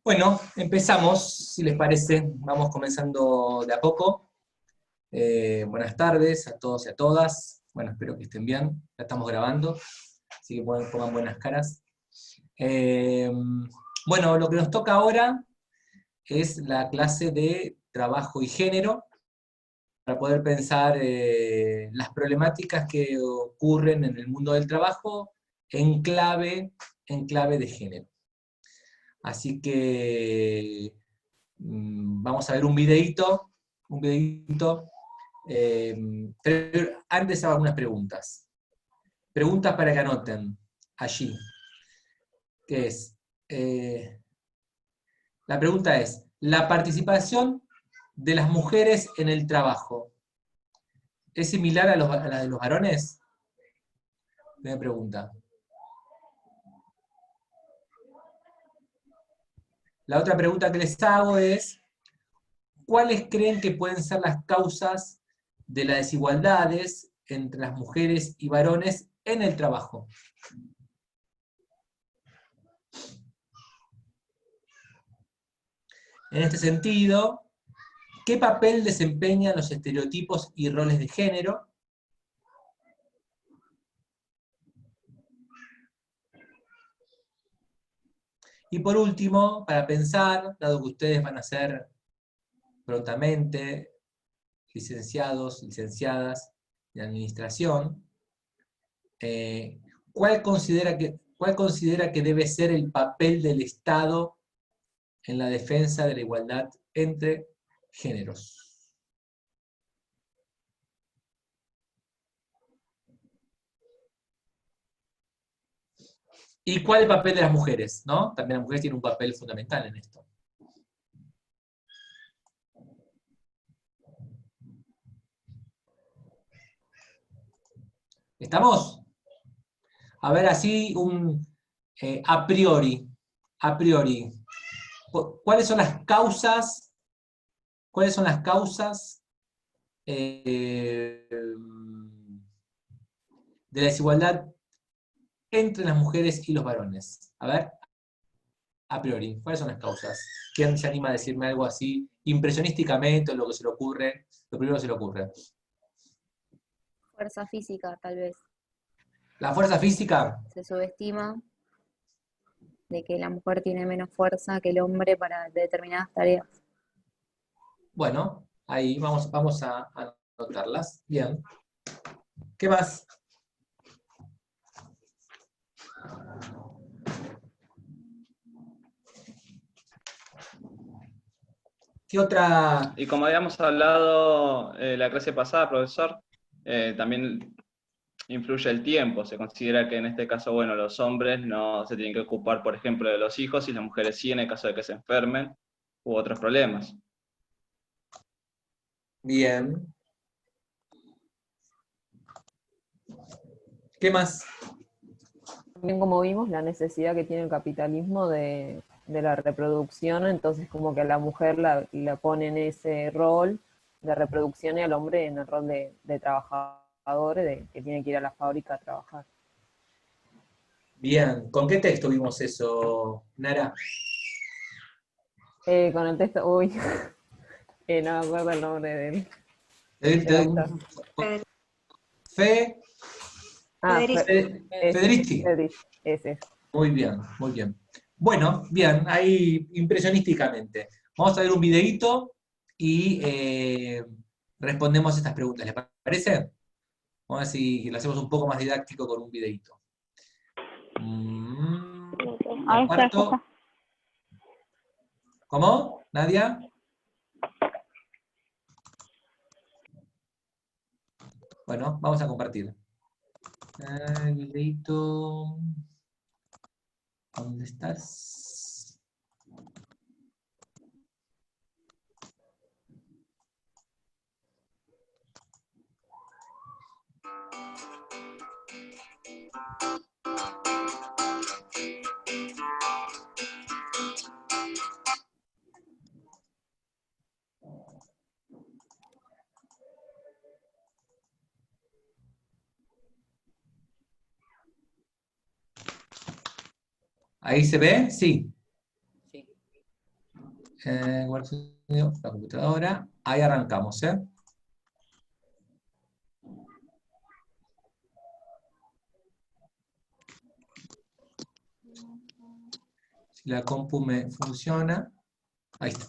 Bueno, empezamos, si les parece, vamos comenzando de a poco. Buenas tardes a todos y a todas. Bueno, espero que estén bien, ya estamos grabando, así que pongan buenas caras. Eh, bueno, lo que nos toca ahora es la clase de trabajo y género, para poder pensar las problemáticas que ocurren en el mundo del trabajo en clave de género. Así que vamos a ver un videíto, pero antes hago algunas preguntas. Preguntas para que anoten allí. Que es, la pregunta es, ¿la participación de las mujeres en el trabajo es similar a la de los varones? Primera pregunta. La otra pregunta que les hago es, ¿cuáles creen que pueden ser las causas de las desigualdades entre las mujeres y varones en el trabajo? En este sentido, ¿qué papel desempeñan los estereotipos y roles de género? Y por último, para pensar, dado que ustedes van a ser prontamente licenciados, licenciadas de administración, ¿cuál considera que debe ser el papel del Estado en la defensa de la igualdad entre géneros? ¿Y cuál es el papel de las mujeres? ¿No? También las mujeres tienen un papel fundamental en esto. ¿Estamos? A ver, así a priori, ¿cuáles son las causas, cuáles son las causas de la desigualdad entre las mujeres y los varones? A ver, a priori, ¿cuáles son las causas? ¿Quién se anima a decirme algo así impresionísticamente o lo que se le ocurre, lo primero que se le ocurre? Fuerza física, tal vez. ¿La fuerza física? Se subestima de que la mujer tiene menos fuerza que el hombre para determinadas tareas. Bueno, ahí vamos a anotarlas. Bien. ¿Qué más? ¿Qué otra? Y como habíamos hablado la clase pasada, profesor, también influye el tiempo. Se considera que en este caso, bueno, los hombres no se tienen que ocupar, por ejemplo, de los hijos y las mujeres sí en el caso de que se enfermen u otros problemas. Bien. ¿Qué más? También como vimos, la necesidad que tiene el capitalismo de la reproducción, entonces como que a la mujer la pone en ese rol de reproducción y al hombre en el rol de trabajador, que tiene que ir a la fábrica a trabajar. Bien. ¿Con qué texto vimos eso, Nara? Con el texto, uy, no me acuerdo el nombre del autor. Fe, Ah, Federici. ese. Muy bien, muy bien. Bueno, bien, ahí impresionísticamente. Vamos a ver un videíto y respondemos estas preguntas. ¿Les parece? Vamos a ver si lo hacemos un poco más didáctico con un videíto. Comparto. ¿Cómo? ¿Nadia? Bueno, vamos a compartir. El videíto. ¿Dónde estás? ¿Ahí se ve? Sí. Sí. la computadora. Ahí arrancamos, ¿eh? Si la compu me funciona. Ahí está.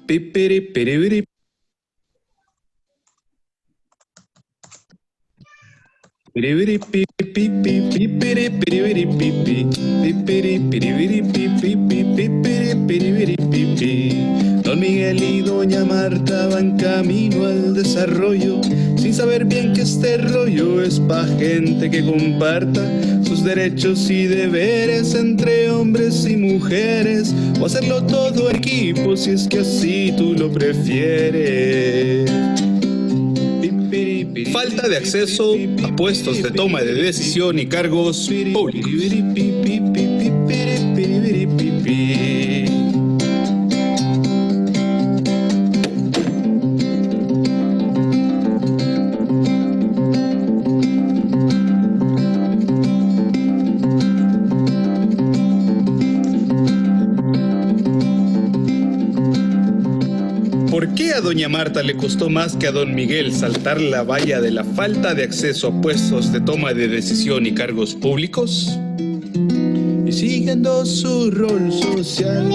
Pipiri, piribiri, pipi, pipiri, piribiri, pipi, pipiri, piribiri, pipi, pipiri, piribiri, pipi. Don Miguel y doña Marta van camino al desarrollo, sin saber bien que este rollo es pa' gente que comparta sus derechos y deberes entre hombres y mujeres, o hacerlo todo en equipo si es que así tú lo prefieres. Falta de acceso a puestos de toma de decisión y cargos públicos. ¿Por qué a doña Marta le costó más que a don Miguel saltar la valla de la falta de acceso a puestos de toma de decisión y cargos públicos? Y siguiendo su rol social,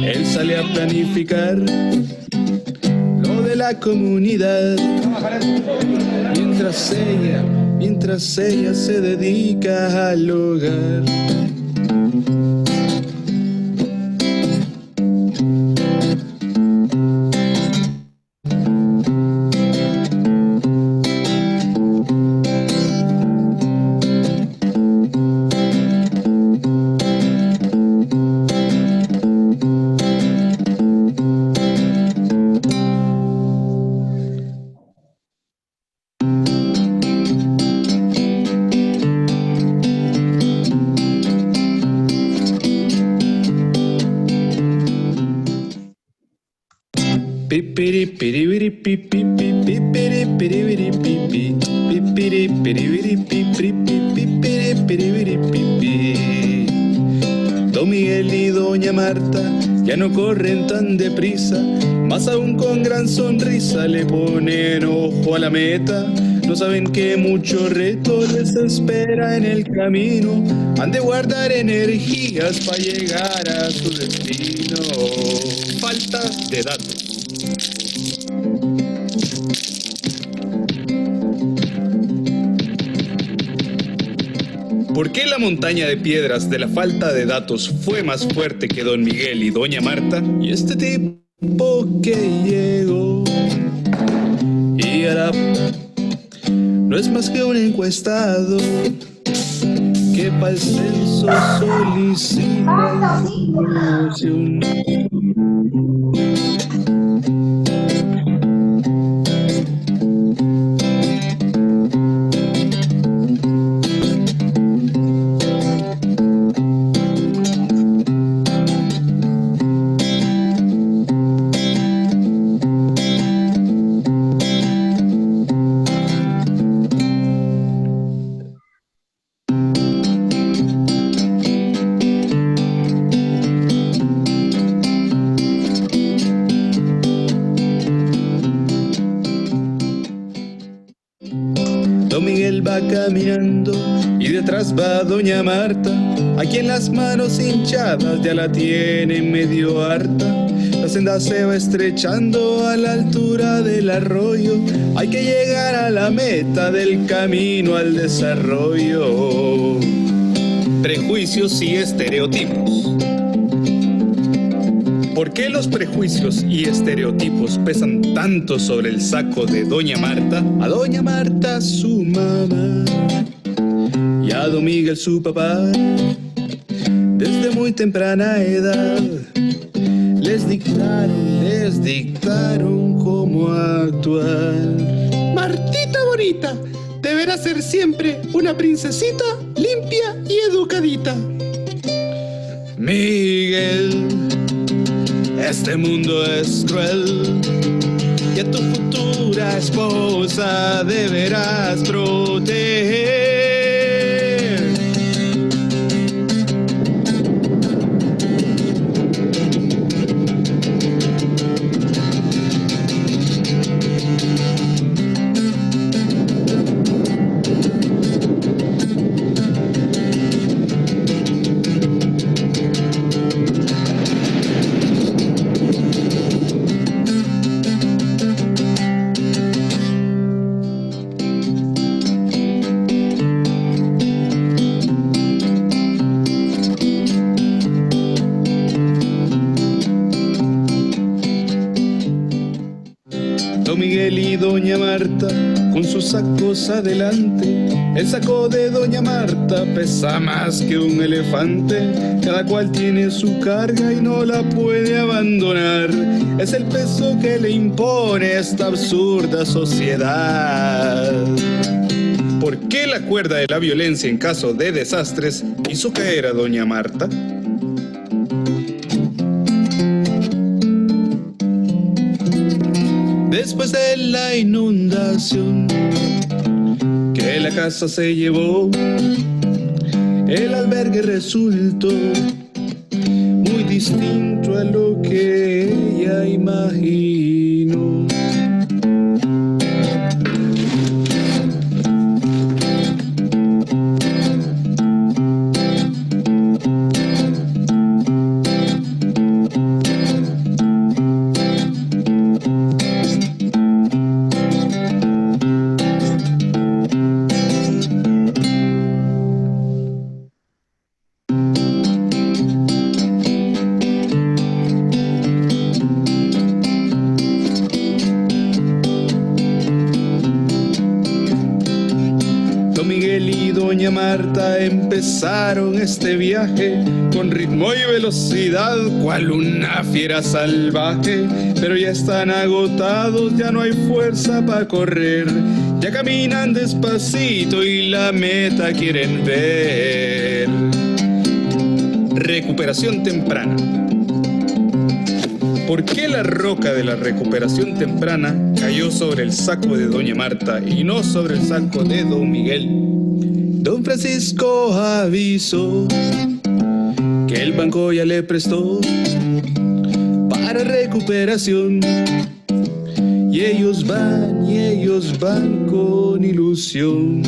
él sale a planificar lo de la comunidad, mientras ella se dedica al hogar. Don Miguel y doña Marta ya no corren tan deprisa, más aún con gran sonrisa le ponen ojo a la meta. No saben que mucho reto les espera en el camino, han de guardar energías para llegar a su destino. Falta de datos. ¿Por qué la montaña de piedras de la falta de datos fue más fuerte que don Miguel y doña Marta? Y este tipo que llegó y ahora no es más que un encuestado que para el censo solicita información. Don Miguel va caminando y detrás va doña Marta, a quien las manos hinchadas ya la tiene medio harta. La senda se va estrechando a la altura del arroyo, hay que llegar a la meta del camino al desarrollo. Prejuicios y estereotipos. ¿Por qué los prejuicios y estereotipos pesan tanto sobre el saco de doña Marta? A doña Marta su mamá y a don Miguel su papá Desde muy temprana edad les dictaron cómo actuar. Martita bonita, deberá ser siempre una princesita limpia y educadita. Miguel, este mundo es cruel y a tu futura esposa deberás proteger. Don Miguel y Doña Marta con sus sacos adelante. El saco de Doña Marta pesa más que un elefante. Cada cual tiene su carga y no la puede abandonar. Es el peso que le impone esta absurda sociedad. ¿Por qué la cuerda de la violencia en caso de desastres hizo caer a Doña Marta? Después de la inundación que la casa se llevó, el albergue resultó muy distinto a lo que ella imaginó. Doña Marta empezaron este viaje con ritmo y velocidad, cual una fiera salvaje. Pero ya están agotados, ya no hay fuerza para correr. Ya caminan despacito y la meta quieren ver. Recuperación temprana. ¿Por qué la roca de la recuperación temprana cayó sobre el saco de Doña Marta y no sobre el saco de Don Miguel? Don Francisco avisó que el banco ya le prestó para recuperación. Y ellos van con ilusión.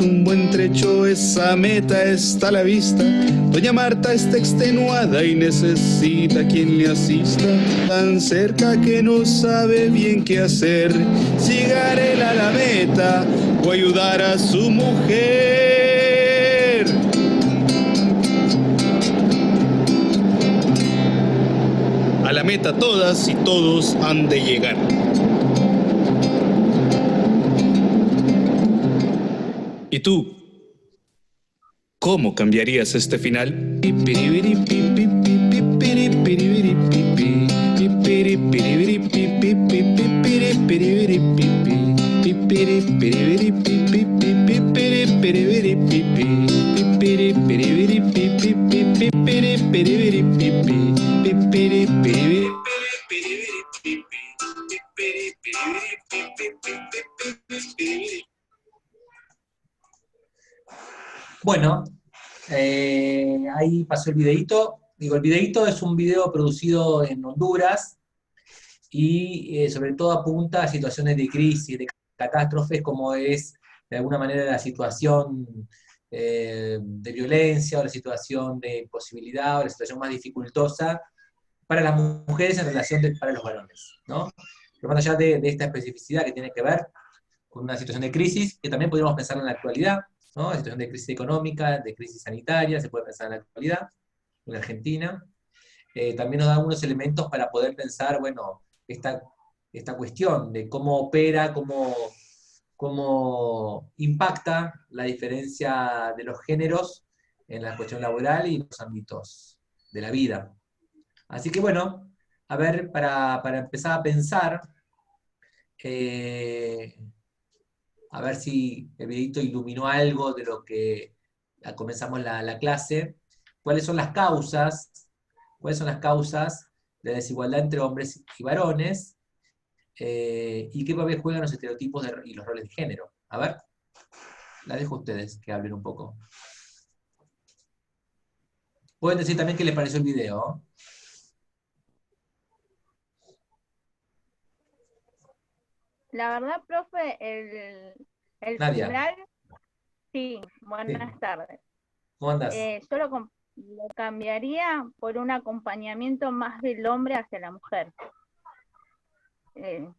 Un buen trecho, esa meta está a la vista. Doña Marta está extenuada y necesita quien le asista. Tan cerca que no sabe bien qué hacer, si llegar él a la meta o ayudar a su mujer. A la meta todas y todos han de llegar. ¿Y tú? ¿Cómo cambiarías este final? Bueno, ahí pasó el videíto. digo, el videíto es un video producido en Honduras y sobre todo apunta a situaciones de crisis, de catástrofes, como es de alguna manera la situación de violencia, o la situación de imposibilidad, o la situación más dificultosa para las mujeres en relación para los varones, ¿no? Pero más allá de esta especificidad que tiene que ver con una situación de crisis, que también podríamos pensar en la actualidad, ¿no? La situación de crisis económica, de crisis sanitaria, se puede pensar en la actualidad, en Argentina. También nos da algunos elementos para poder pensar, bueno, esta cuestión de cómo opera, cómo impacta la diferencia de los géneros en la cuestión laboral y los ámbitos de la vida. Así que bueno, a ver, para empezar a pensar, a ver si el videito iluminó algo de lo que comenzamos la clase. ¿Cuáles son las causas? ¿Cuáles son las causas de la desigualdad entre hombres y varones? ¿Y qué papel juegan los estereotipos y los roles de género? A ver, la dejo a ustedes que hablen un poco. Pueden decir también qué les pareció el video. La verdad, profe, el Nadia, final, sí, sí, buenas tardes. ¿cómo andás? Yo lo cambiaría por un acompañamiento más del hombre hacia la mujer.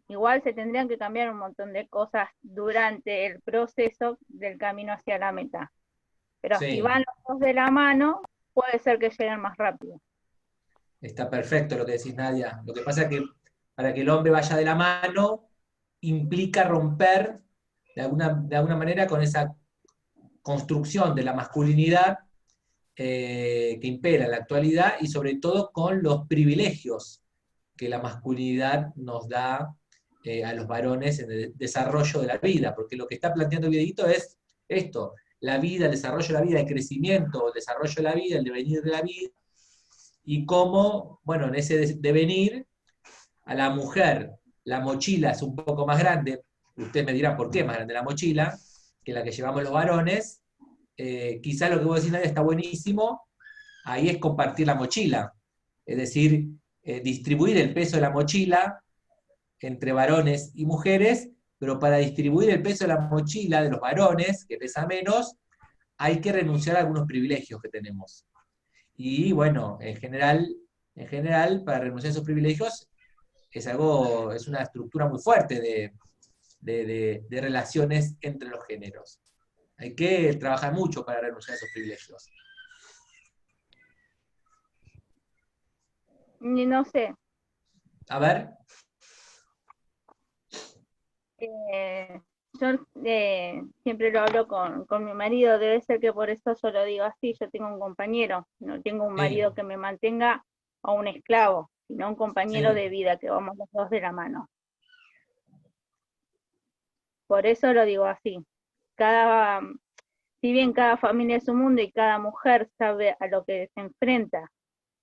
Igual se tendrían que cambiar un montón de cosas durante el proceso del camino hacia la meta. Pero si Sí, van los dos de la mano, puede ser que lleguen más rápido. está perfecto lo que decís, Nadia. Lo que pasa es que para que el hombre vaya de la mano, implica romper de alguna manera con esa construcción de la masculinidad que impera en la actualidad y sobre todo con los privilegios que la masculinidad nos da a los varones en el desarrollo de la vida, porque lo que está planteando el videito es esto, la vida, el desarrollo de la vida, el crecimiento, el desarrollo de la vida, el devenir de la vida, y cómo, bueno, en ese devenir, a la mujer la mochila es un poco más grande, usted me dirá por qué más grande la mochila, que la que llevamos los varones, quizás lo que vos decís, Nadia, está buenísimo, ahí es compartir la mochila, es decir, distribuir el peso de la mochila entre varones y mujeres, pero para distribuir el peso de la mochila de los varones, que pesa menos, hay que renunciar a algunos privilegios que tenemos. Y bueno, en general, para renunciar a esos privilegios, es una estructura muy fuerte de relaciones entre los géneros. Hay que trabajar mucho para renunciar a esos privilegios. Ni no sé, A ver, yo siempre lo hablo con mi marido, debe ser que por eso yo lo digo así, yo tengo un compañero, no tengo un sí, marido que me mantenga a un esclavo, sino un compañero sí, de vida, que vamos los dos de la mano. Por eso lo digo así. Si bien cada familia es un mundo y cada mujer sabe a lo que se enfrenta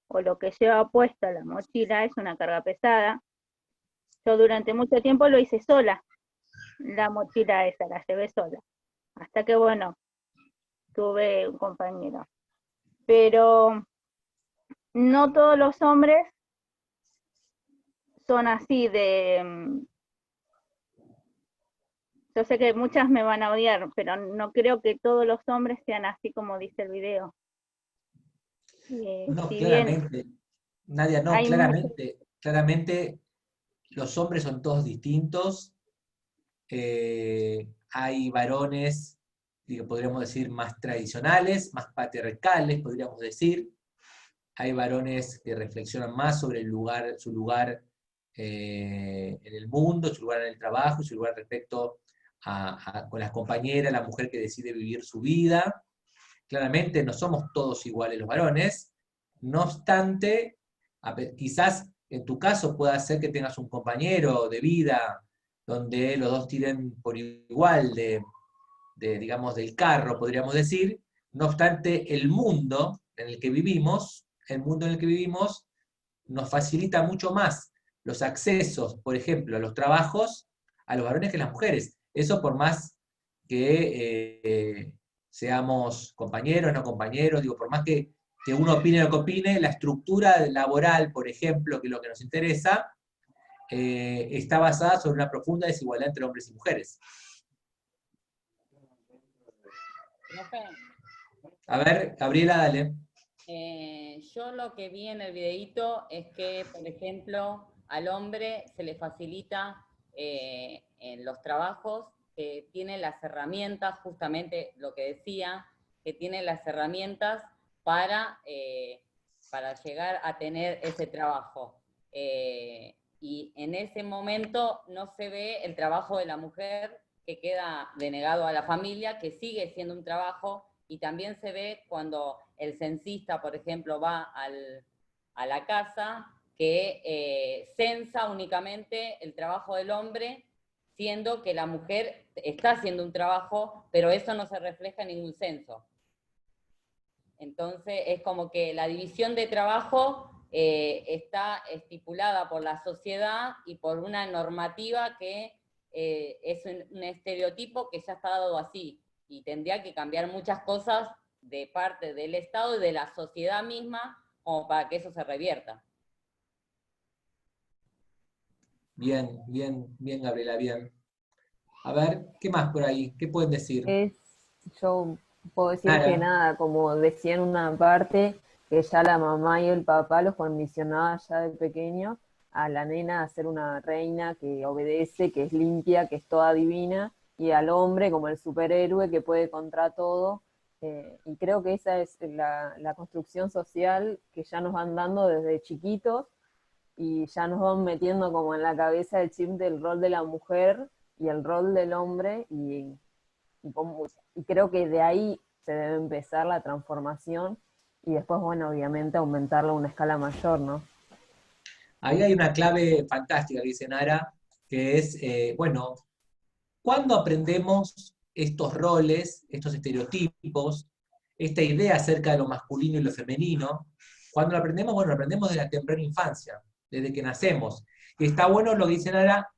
o lo que lleva puesta la mochila, es una carga pesada. Yo durante mucho tiempo lo hice sola, la mochila esa, la llevé sola. Hasta que, bueno, tuve un compañero. Pero no todos los hombres son así yo sé que muchas me van a odiar, pero no creo que todos los hombres sean así como dice el video. no, Si bien claramente, Nadia, no, hay muchos, claramente los hombres son todos distintos, hay varones, digo, podríamos decir, más tradicionales, más patriarcales, podríamos decir, hay varones que reflexionan más sobre su lugar en el mundo, su lugar en el trabajo, su lugar respecto con las compañeras, la mujer que decide vivir su vida. Claramente no somos todos iguales los varones, no obstante, quizás en tu caso pueda ser que tengas un compañero de vida donde los dos tiren por igual digamos, del carro, podríamos decir, no obstante, el mundo en el que vivimos nos facilita mucho más los accesos, por ejemplo, a los trabajos, a los varones que a las mujeres. Eso por más que seamos compañeros, no compañeros, digo, por más que que uno opine lo que opine, la estructura laboral, por ejemplo, que es lo que nos interesa, está basada sobre una profunda desigualdad entre hombres y mujeres. Profe, A ver, Gabriela, dale. yo lo que vi en el videíto es que, por ejemplo, al hombre se le facilita en los trabajos, que tiene las herramientas, justamente lo que decía, que tiene las herramientas para llegar a tener ese trabajo. Y en ese momento no se ve el trabajo de la mujer, que queda denegado a la familia, que sigue siendo un trabajo, y también se ve cuando el censista, por ejemplo, va a la casa, que censa únicamente el trabajo del hombre, siendo que la mujer está haciendo un trabajo, pero eso no se refleja en ningún censo. Entonces es como que la división de trabajo está estipulada por la sociedad y por una normativa que es un estereotipo que ya está dado así, y tendría que cambiar muchas cosas de parte del Estado y de la sociedad misma como para que eso se revierta. Bien, bien, bien, Gabriela, bien. A ver, ¿qué más por ahí? ¿Qué pueden decir? Yo puedo decir Nada. que nada, como decía en una parte, que ya la mamá y el papá los condicionaba ya de pequeño a la nena a ser una reina que obedece, que es limpia, que es toda divina, y al hombre como el superhéroe que puede contra todo. Y creo que esa es la construcción social que ya nos van dando desde chiquitos, y ya nos van metiendo como en la cabeza el chip del rol de la mujer y el rol del hombre, y creo que de ahí se debe empezar la transformación, y después, bueno, obviamente aumentarlo a una escala mayor, ¿no? Ahí hay una clave fantástica que dice Nara, que es, bueno, ¿cuándo aprendemos estos roles, estos estereotipos, esta idea acerca de lo masculino y lo femenino? ¿Cuándo lo aprendemos? Bueno, lo aprendemos desde la temprana infancia, desde que nacemos. Y está bueno lo que dice Nara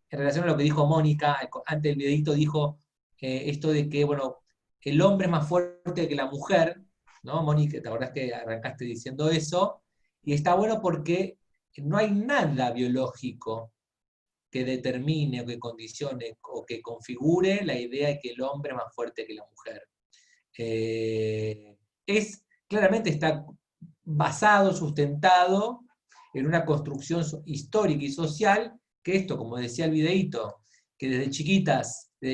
en relación a lo que dijo Mónica, antes del videito dijo esto de que, bueno, el hombre es más fuerte que la mujer, ¿no, Mónica? ¿Te acordás que arrancaste diciendo eso? Y está bueno porque no hay nada biológico que determine o que condicione o que configure la idea de que el hombre es más fuerte que la mujer. Claramente está basado, sustentado en una construcción histórica y social, que esto, como decía el videíto, que desde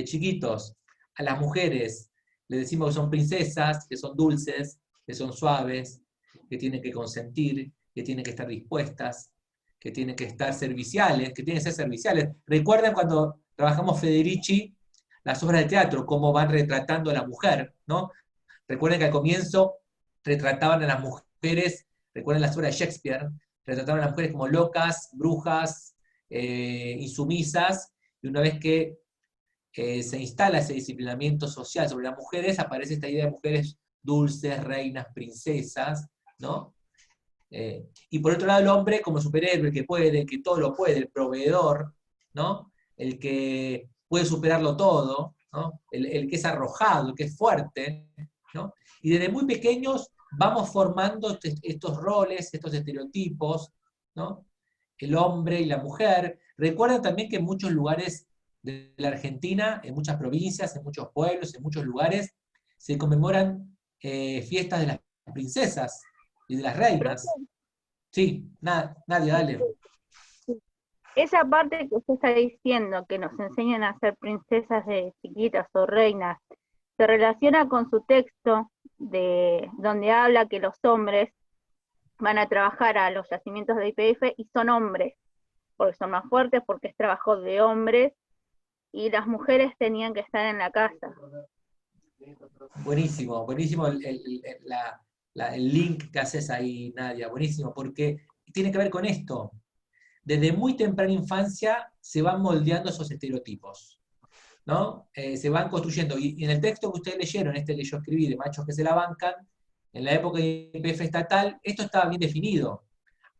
chiquitos, a las mujeres le decimos que son princesas, que son dulces, que son suaves, que tienen que consentir, que tienen que estar dispuestas, que tienen que estar serviciales, que tienen que ser serviciales. Recuerden cuando trabajamos Federici, las obras de teatro, cómo van retratando a la mujer, ¿no? Recuerden que al comienzo retrataban a las mujeres, recuerden las obras de Shakespeare, retrataban a las mujeres como locas, brujas, insumisas, y una vez que se instala ese disciplinamiento social sobre las mujeres, aparece esta idea de mujeres dulces, reinas, princesas, ¿no? Y por otro lado el hombre como superhéroe, que puede, que todo lo puede, el proveedor, ¿no? El que puede superarlo todo, ¿no? El que es arrojado, el que es fuerte, ¿no? Y desde muy pequeños vamos formando estos roles, estos estereotipos, ¿no? El hombre y la mujer. Recuerden también que en muchos lugares de la Argentina, en muchas provincias, en muchos pueblos, en muchos lugares, se conmemoran fiestas de las princesas y de las reinas. Sí, Nadia, dale. Esa parte que usted está diciendo, que nos enseñan a ser princesas de chiquitas o reinas, se relaciona con su texto donde habla que los hombres van a trabajar a los yacimientos de YPF y son hombres, porque son más fuertes, porque es trabajo de hombres, y las mujeres tenían que estar en la casa. Buenísimo, buenísimo el link que haces ahí, Nadia, buenísimo, porque tiene que ver con esto. Desde muy temprana infancia se van moldeando esos estereotipos, ¿no? Se van construyendo, y en el texto que ustedes leyeron, este que yo escribí, de Machos que se la bancan, en la época de YPF estatal, esto estaba bien definido.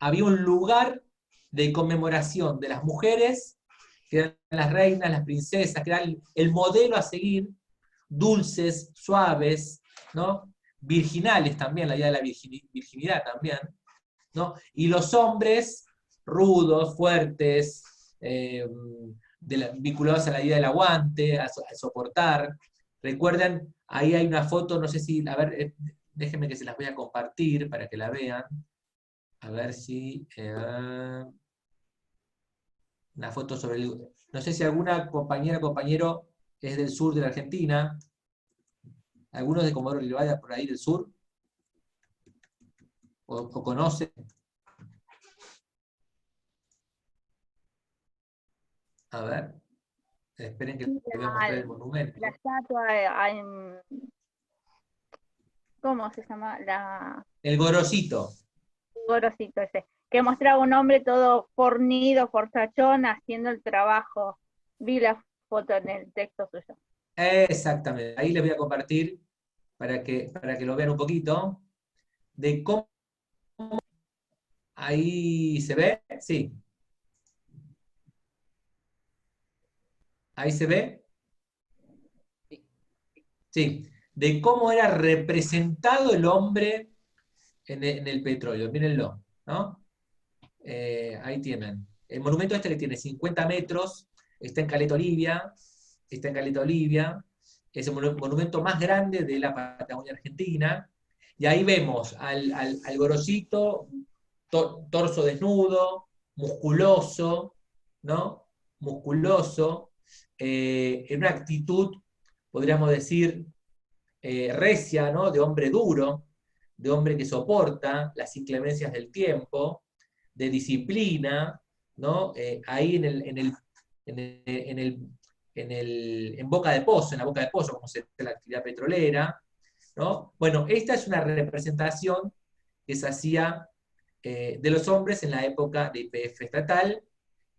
Había un lugar de conmemoración de las mujeres, que eran las reinas, las princesas, que eran el modelo a seguir, dulces, suaves, ¿no? virginales también, la idea de la virginidad también, ¿no? Y los hombres rudos, fuertes, vinculados a la idea del aguante, a soportar. Recuerden, ahí hay una foto, no sé si, a ver, déjenme que se las voy a compartir para que la vean. A ver si... una foto sobre el... No sé si alguna compañera o compañero es del sur de la Argentina. ¿Algunos de Comodoro Rivadavia por ahí del sur? ¿O conocen? A ver. Esperen que les voy a mostrar el monumento. La estatua, ¿cómo se llama? El Gorosito. Gorosito ese, que mostraba un hombre todo fornido, fortachón, haciendo el trabajo. Vi la foto en el texto suyo. Exactamente. Ahí les voy a compartir para que lo vean un poquito. De cómo... Ahí se ve, sí. ¿Ahí se ve? Sí. De cómo era representado el hombre en el petróleo. Mírenlo, ¿no? Ahí tienen. El monumento este que tiene 50 metros, está en Caleta Olivia, es el monumento más grande de la Patagonia Argentina, y ahí vemos al Gorosito, torso desnudo, musculoso, ¿no? Musculoso, en una actitud, podríamos decir, recia, ¿no? De hombre duro, de hombre que soporta las inclemencias del tiempo, de disciplina, ¿no? Ahí en Boca de Pozo, en la Boca de Pozo, como se dice la actividad petrolera, ¿no? Bueno, esta es una representación que se hacía de los hombres en la época de YPF estatal,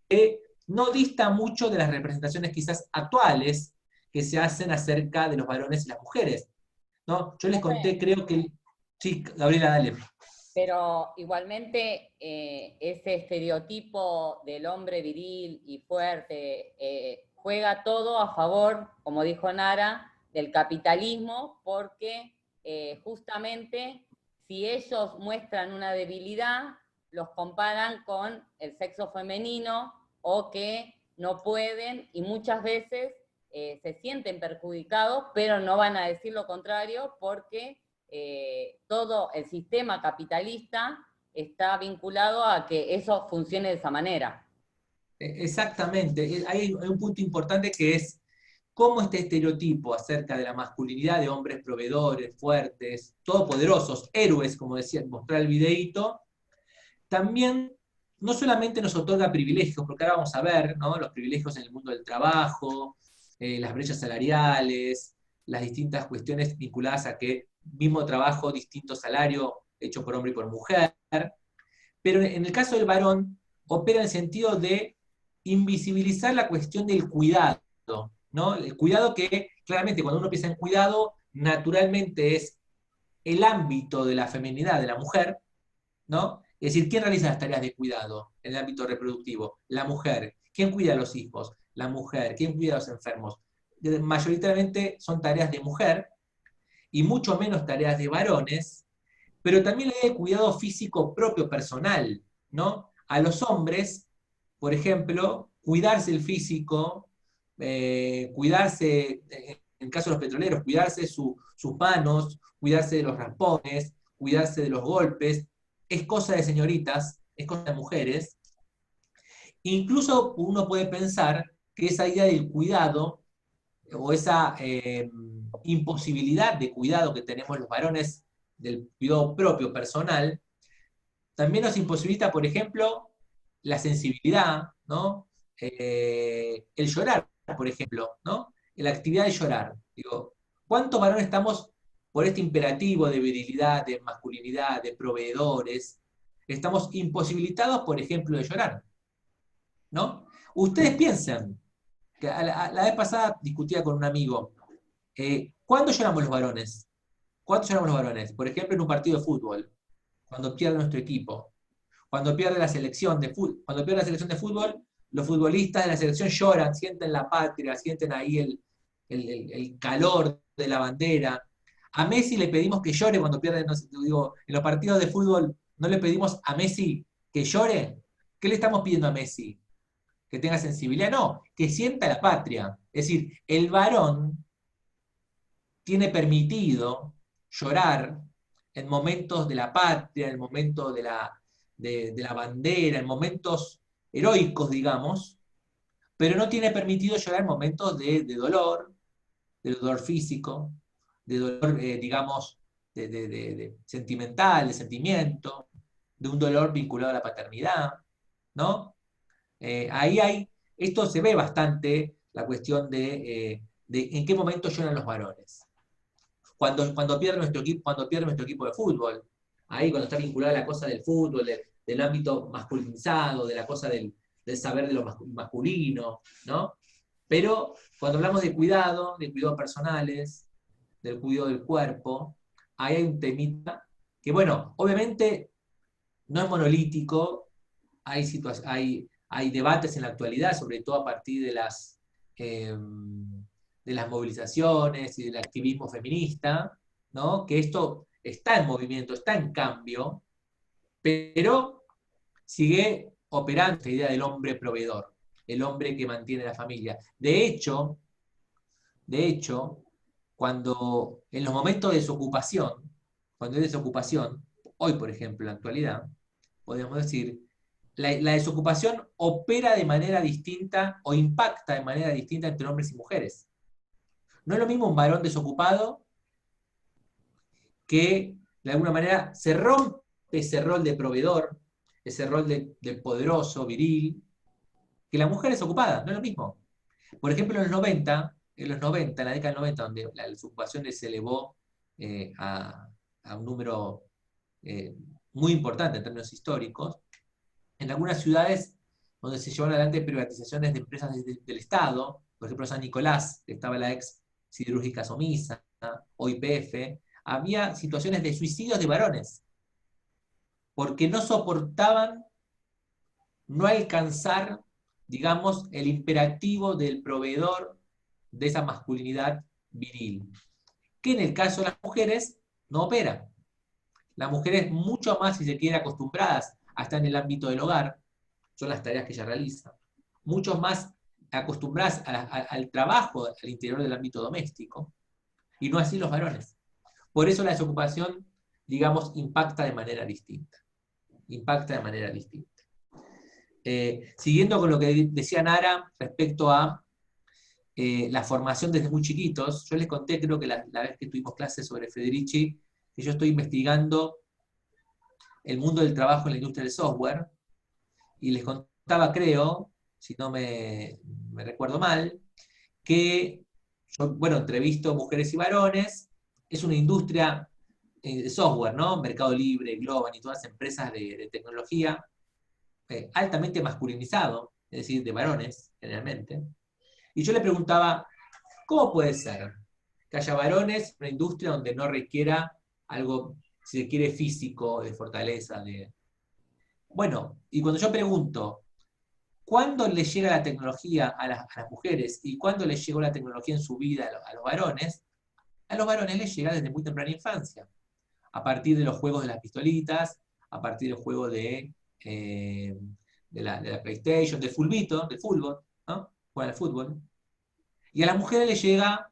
que no dista mucho de las representaciones quizás actuales que se hacen acerca de los varones y las mujeres, ¿no? Yo les conté, creo que... Sí, Gabriela, dale. Pero igualmente ese estereotipo del hombre viril y fuerte juega todo a favor, como dijo Nara, del capitalismo, porque justamente si ellos muestran una debilidad, los comparan con el sexo femenino o que no pueden y muchas veces se sienten perjudicados, pero no van a decir lo contrario porque todo el sistema capitalista está vinculado a que eso funcione de esa manera. Exactamente, hay un punto importante que es cómo este estereotipo acerca de la masculinidad de hombres proveedores, fuertes, todopoderosos, héroes, como decía, mostrar el videíto, también no solamente nos otorga privilegios, porque ahora vamos a ver, ¿no? Los privilegios en el mundo del trabajo, las brechas salariales, las distintas cuestiones vinculadas a que mismo trabajo, distinto salario, hecho por hombre y por mujer, pero en el caso del varón, opera en el sentido de invisibilizar la cuestión del cuidado, ¿no? El cuidado que, claramente, cuando uno piensa en cuidado, naturalmente es el ámbito de la feminidad de la mujer, ¿no? Es decir, ¿quién realiza las tareas de cuidado en el ámbito reproductivo? La mujer. ¿Quién cuida a los hijos? La mujer. ¿Quién cuida a los enfermos? Mayoritariamente son tareas de mujer, y mucho menos tareas de varones, pero también la idea de cuidado físico propio, personal, ¿no? A los hombres, por ejemplo, cuidarse el físico, cuidarse, en el caso de los petroleros, cuidarse sus manos, cuidarse de los raspones, cuidarse de los golpes, es cosa de señoritas, es cosa de mujeres. Incluso uno puede pensar que esa idea del cuidado, o esa imposibilidad de cuidado que tenemos los varones, del cuidado propio, personal, también nos imposibilita, por ejemplo, la sensibilidad, ¿no? El llorar, por ejemplo, ¿no? La actividad de llorar. Digo, ¿cuántos varones estamos por este imperativo de virilidad, de masculinidad, de proveedores? Estamos imposibilitados, por ejemplo, de llorar, ¿no? Ustedes piensan, que la vez pasada discutía con un amigo, ¿cuándo lloramos los varones? ¿Cuándo lloramos los varones? Por ejemplo, en un partido de fútbol, cuando pierde nuestro equipo, cuando pierde la selección de fútbol, los futbolistas de la selección lloran, sienten la patria, sienten ahí el calor de la bandera. A Messi le pedimos que llore cuando pierde, no sé, digo, en los partidos de fútbol, ¿no le pedimos a Messi que llore? ¿Qué le estamos pidiendo a Messi? ¿Que tenga sensibilidad? No, que sienta la patria. Es decir, el varón tiene permitido llorar en momentos de la patria, en momentos de la bandera, en momentos heroicos, digamos, pero no tiene permitido llorar en momentos de dolor físico, de dolor, digamos, de sentimental, de sentimiento, de un dolor vinculado a la paternidad, ¿no? Esto se ve bastante, la cuestión de en qué momento lloran los varones. Cuando pierde nuestro equipo de fútbol, ahí cuando está vinculada la cosa del fútbol, del ámbito masculinizado, de la cosa del saber de lo masculino, ¿no? Pero cuando hablamos de cuidados personales, del cuidado del cuerpo, ahí hay un temita que, bueno, obviamente no es monolítico, hay debates en la actualidad, sobre todo a partir de las movilizaciones y del activismo feminista, ¿no? Que esto está en movimiento, está en cambio, pero sigue operando esta idea del hombre proveedor, el hombre que mantiene la familia. De hecho, cuando en los momentos de desocupación, cuando hay desocupación, hoy por ejemplo, en la actualidad, podemos decir, la desocupación opera de manera distinta o impacta de manera distinta entre hombres y mujeres. No es lo mismo un varón desocupado que de alguna manera se rompe ese rol de proveedor, ese rol de poderoso, viril, que la mujer desocupada, no es lo mismo. Por ejemplo, en la década del 90, donde la desocupación se elevó a un número muy importante en términos históricos, en algunas ciudades donde se llevaron adelante privatizaciones de empresas del Estado, por ejemplo San Nicolás, que estaba la ex siderúrgica Somisa, o YPF, había situaciones de suicidios de varones, porque no soportaban no alcanzar, digamos, el imperativo del proveedor de esa masculinidad viril, que en el caso de las mujeres no opera. Las mujeres mucho más, si se quiere, acostumbradas a estar en el ámbito del hogar, son las tareas que ella realiza, mucho más acostumbradas al trabajo al interior del ámbito doméstico, y no así los varones. Por eso la desocupación, digamos, impacta de manera distinta. Impacta de manera distinta. Siguiendo con lo que decía Nara respecto a la formación desde muy chiquitos, yo les conté, creo que la vez que tuvimos clases sobre Federici, que yo estoy investigando el mundo del trabajo en la industria del software, y les contaba, creo, si no me recuerdo mal, que yo, bueno, entrevisto mujeres y varones, es una industria de software, ¿no? Mercado Libre, Global y todas las empresas de tecnología, altamente masculinizado, es decir, de varones, generalmente. Y yo le preguntaba, ¿cómo puede ser que haya varones en una industria donde no requiera algo, si se quiere, físico, de fortaleza? Bueno, y cuando yo pregunto, ¿cuándo le llega la tecnología a las mujeres y cuándo les llegó la tecnología en su vida a los varones les llega desde muy temprana infancia, a partir de los juegos de las pistolitas, a partir del juego de la PlayStation, del fulbito, del fútbol, ¿no? Juegan al fútbol. Y a las mujeres les llega,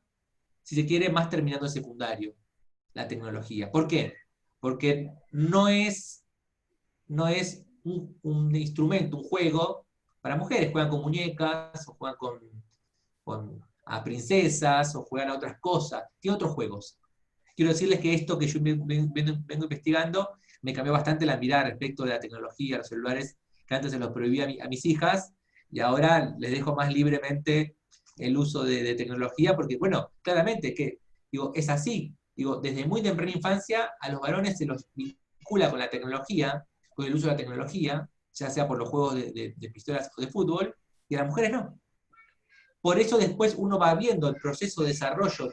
si se quiere, más terminando el secundario, la tecnología. ¿Por qué? Porque no es un instrumento, un juego para mujeres. Juegan con muñecas, o juegan a princesas, o juegan a otras cosas. Tiene otros juegos. Quiero decirles que esto que yo vengo investigando me cambió bastante la mirada respecto de la tecnología, los celulares, que antes se los prohibía a mis hijas, y ahora les dejo más libremente el uso de tecnología, porque, bueno, claramente que, digo, es así. Digo, desde muy temprana infancia a los varones se los vincula con la tecnología, con el uso de la tecnología, ya sea por los juegos de pistolas o de fútbol, y a las mujeres no. Por eso después uno va viendo el proceso de desarrollo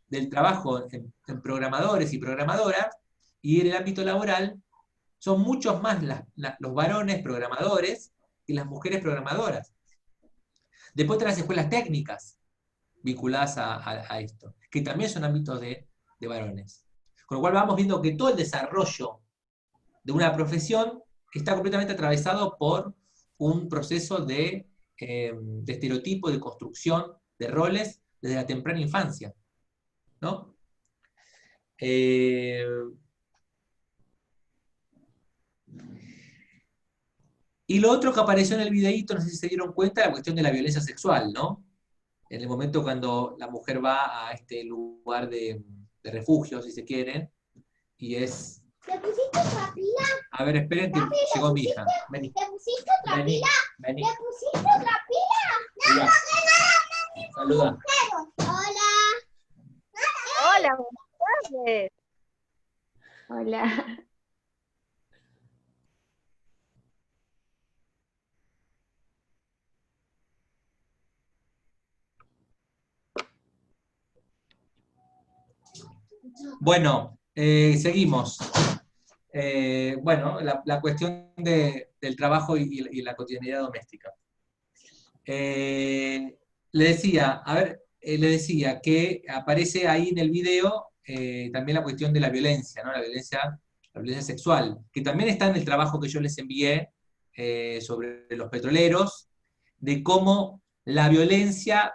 del trabajo en programadores y programadoras, y en el ámbito laboral son muchos más los varones programadores que las mujeres programadoras. Después están las escuelas técnicas vinculadas a esto, que también son ámbitos de de varones. Con lo cual vamos viendo que todo el desarrollo de una profesión está completamente atravesado por un proceso de estereotipo, de construcción, de roles desde la temprana infancia, ¿no? Y lo otro que apareció en el videíto, no sé si se dieron cuenta, la cuestión de la violencia sexual, ¿no? En el momento cuando la mujer va a este lugar de refugio, si se quieren, y es... ¿Te pusiste otra pila? A ver, esperen que Papi, llegó mi hija. Vení, ¿te pusiste otra vení, pila? vení. ¿Te pusiste otra pila? Mirá. Saluda. Hola. Hola, buenas tardes. Hola. Bueno, seguimos. Bueno, la cuestión del trabajo y la cotidianidad doméstica. Le decía, a ver, le decía que aparece ahí en el video también la cuestión de la violencia, ¿no? La violencia sexual, que también está en el trabajo que yo les envié sobre los petroleros, de cómo la violencia,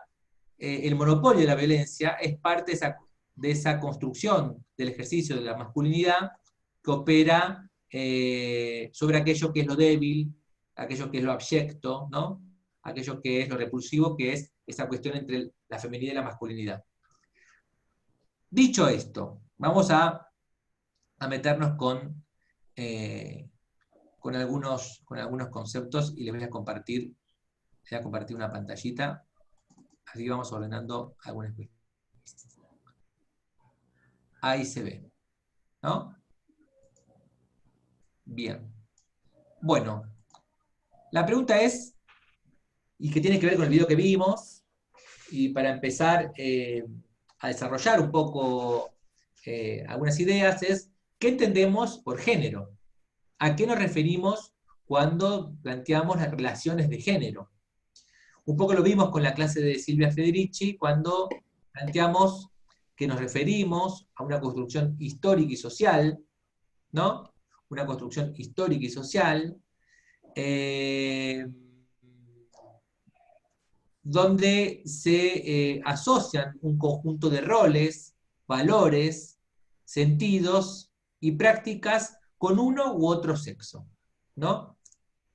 el monopolio de la violencia es parte de esa construcción del ejercicio de la masculinidad que opera sobre aquello que es lo débil, aquello que es lo abyecto, ¿no? Aquello que es lo repulsivo, que es esa cuestión entre la feminidad y la masculinidad. Dicho esto, vamos a meternos con algunos conceptos y les voy a compartir una pantallita, así vamos ordenando algunas cuestiones. Ahí se ve, ¿no? Bien. Bueno, la pregunta es, y que tiene que ver con el video que vimos, y para empezar a desarrollar un poco algunas ideas, es, ¿qué entendemos por género? ¿A qué nos referimos cuando planteamos las relaciones de género? Un poco lo vimos con la clase de Silvia Federici, cuando planteamos que nos referimos a una construcción histórica y social, ¿no? Una construcción histórica y social, donde se asocian un conjunto de roles, valores, sentidos y prácticas con uno u otro sexo, ¿no?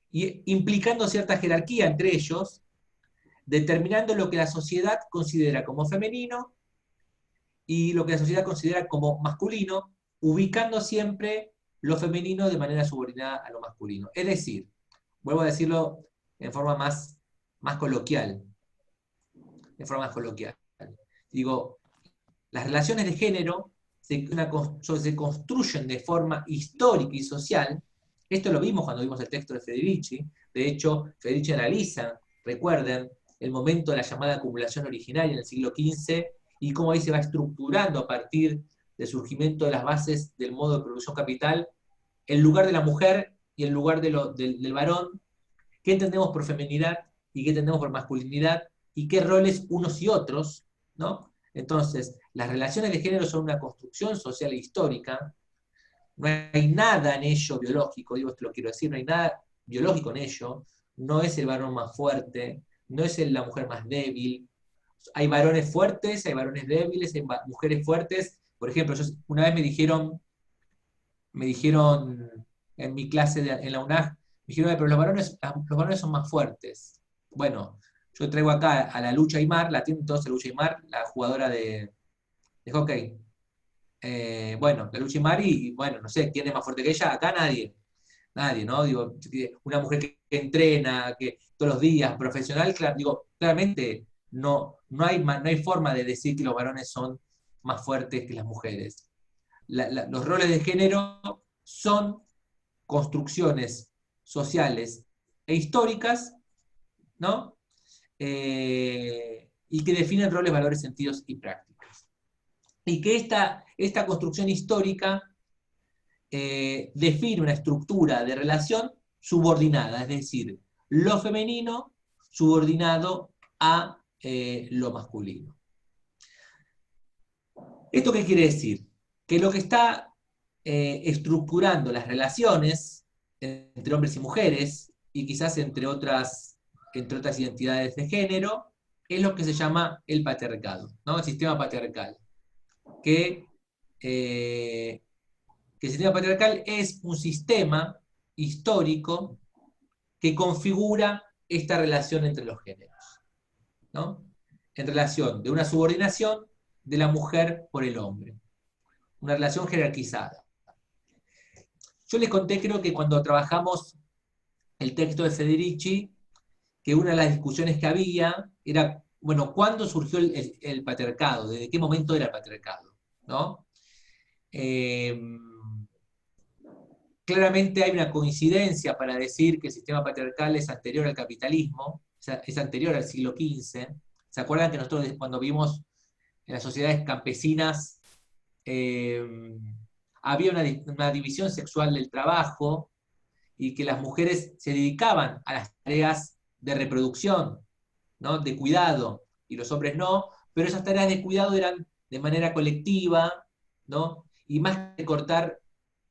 Y implicando cierta jerarquía entre ellos, determinando lo que la sociedad considera como femenino y lo que la sociedad considera como masculino, ubicando siempre lo femenino de manera subordinada a lo masculino. Es decir, vuelvo a decirlo en forma más coloquial, digo, las relaciones de género se construyen de forma histórica y social. Esto lo vimos cuando vimos el texto de Federici. De hecho, Federici analiza, recuerden, el momento de la llamada acumulación originaria en el siglo XV y cómo ahí se va estructurando a partir del surgimiento de las bases del modo de producción capital, el lugar de la mujer y el lugar del varón, qué entendemos por feminidad y qué entendemos por masculinidad, y qué roles unos y otros, ¿no? Entonces, las relaciones de género son una construcción social e histórica, no hay nada en ello biológico, digo, esto lo quiero decir, no hay nada biológico en ello, no es el varón más fuerte, no es la mujer más débil, hay varones fuertes, hay varones débiles, hay mujeres fuertes. Por ejemplo, una vez me dijeron en mi clase en la UNAG, me dijeron, pero los varones son más fuertes. Bueno, yo traigo acá a la Lucha Aymar, la tienen todos a Lucha Aymar, la jugadora de hockey. Bueno, la Lucha Aymar y, bueno, no sé, ¿quién es más fuerte que ella? Acá nadie, ¿no? Digo, una mujer que entrena, que todos los días, profesional, digo, claramente no hay forma de decir que los varones son más fuertes que las mujeres. Los roles de género son construcciones sociales e históricas, ¿no? Y que definen roles, valores, sentidos y prácticas. Y que esta construcción histórica define una estructura de relación subordinada, es decir, lo femenino subordinado a lo masculino. ¿Esto qué quiere decir? Que lo que está estructurando las relaciones entre hombres y mujeres, y quizás entre otras identidades de género, es lo que se llama el patriarcado, ¿no? El sistema patriarcal. Que el sistema patriarcal es un sistema histórico que configura esta relación entre los géneros, ¿no? En relación de una subordinación de la mujer por el hombre. Una relación jerarquizada. Yo les conté, creo que cuando trabajamos el texto de Federici, que una de las discusiones que había era, bueno, ¿cuándo surgió el patriarcado? ¿Desde qué momento era el patriarcado? ¿No? Claramente hay una coincidencia para decir que el sistema patriarcal es anterior al capitalismo, o sea, es anterior al siglo XV. ¿Se acuerdan que nosotros cuando vimos en las sociedades campesinas había una división sexual del trabajo y que las mujeres se dedicaban a las tareas de reproducción, ¿no? De cuidado, y los hombres no, pero esas tareas de cuidado eran de manera colectiva, ¿no? Y más que cortar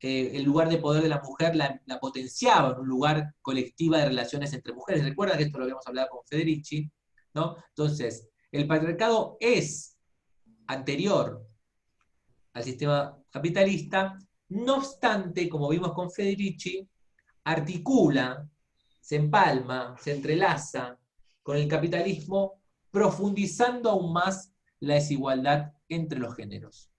el lugar de poder de la mujer, la potenciaba en un lugar colectiva de relaciones entre mujeres. Recuerdan que esto lo habíamos hablado con Federici, ¿no? Entonces, el patriarcado es anterior al sistema capitalista, no obstante, como vimos con Federici, articula, se empalma, se entrelaza con el capitalismo, profundizando aún más la desigualdad entre los géneros.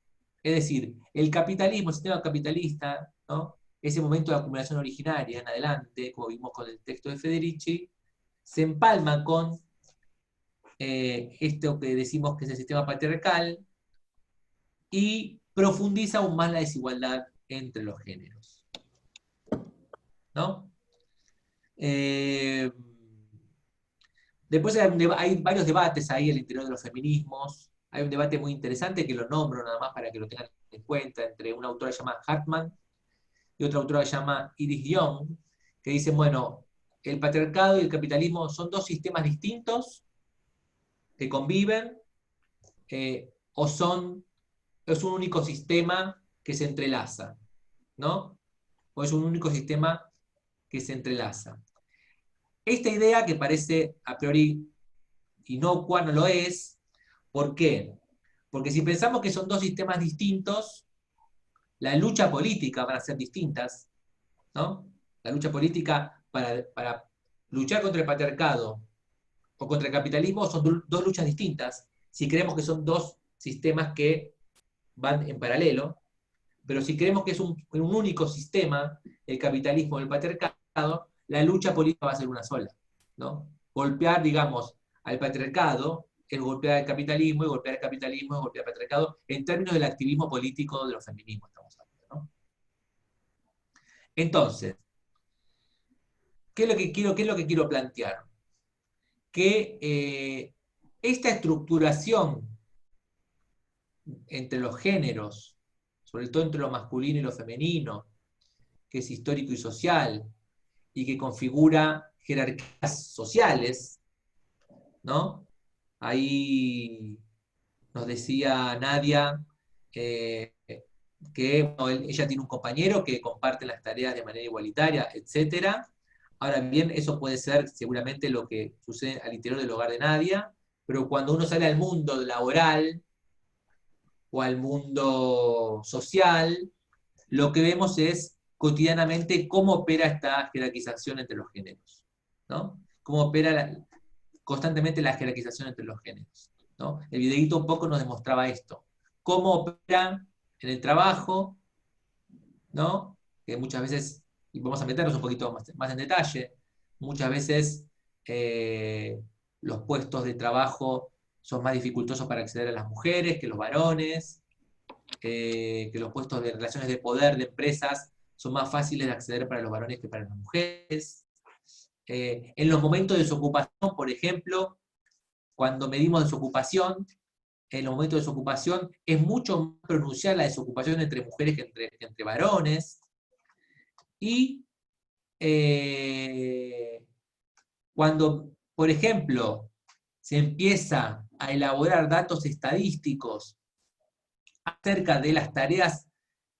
Es decir, el capitalismo, el sistema capitalista, ¿no? Ese momento de acumulación originaria en adelante, como vimos con el texto de Federici, se empalma con esto que decimos que es el sistema patriarcal y profundiza aún más la desigualdad entre los géneros, ¿no? Después hay varios debates ahí al interior de los feminismos. Hay un debate muy interesante que lo nombro nada más para que lo tengan en cuenta, entre una autora llamada Hartman y otra autora llamada Iris Young, que dicen, bueno, el patriarcado y el capitalismo son dos sistemas distintos que conviven, o es un único sistema que se entrelaza, ¿no? O es un único sistema que se entrelaza. Esta idea, que parece a priori inocua, no lo es. ¿Por qué? Porque si pensamos que son dos sistemas distintos, la lucha política van a ser distintas, ¿no? La lucha política para luchar contra el patriarcado o contra el capitalismo son dos luchas distintas, si creemos que son dos sistemas que van en paralelo, pero si creemos que es un único sistema, el capitalismo o el patriarcado, la lucha política va a ser una sola, ¿no? Golpear, digamos, al patriarcado es golpear al capitalismo, y golpear al capitalismo es golpear al patriarcado, en términos del activismo político de los feminismos, estamos hablando, ¿no? Entonces, ¿qué es lo que quiero plantear? Que esta estructuración entre los géneros, sobre todo entre lo masculino y lo femenino, que es histórico y social, y que configura jerarquías sociales, ¿no? Ahí nos decía Nadia que ella tiene un compañero que comparte las tareas de manera igualitaria, etc. Ahora bien, eso puede ser seguramente lo que sucede al interior del hogar de Nadia, pero cuando uno sale al mundo laboral o al mundo social, lo que vemos es cotidianamente cómo opera esta jerarquización entre los géneros, ¿no? Cómo opera constantemente la jerarquización entre los géneros, ¿no? El videíto un poco nos demostraba esto. Cómo opera en el trabajo, ¿no? Que muchas veces, y vamos a meternos un poquito más en detalle, muchas veces los puestos de trabajo son más dificultosos para acceder a las mujeres que los varones, que los puestos de relaciones de poder de empresas son más fáciles de acceder para los varones que para las mujeres. En los momentos de desocupación, por ejemplo, cuando medimos desocupación, en los momentos de desocupación es mucho más pronunciada la desocupación entre mujeres que entre varones. Y cuando, por ejemplo, se empieza a elaborar datos estadísticos acerca de las tareas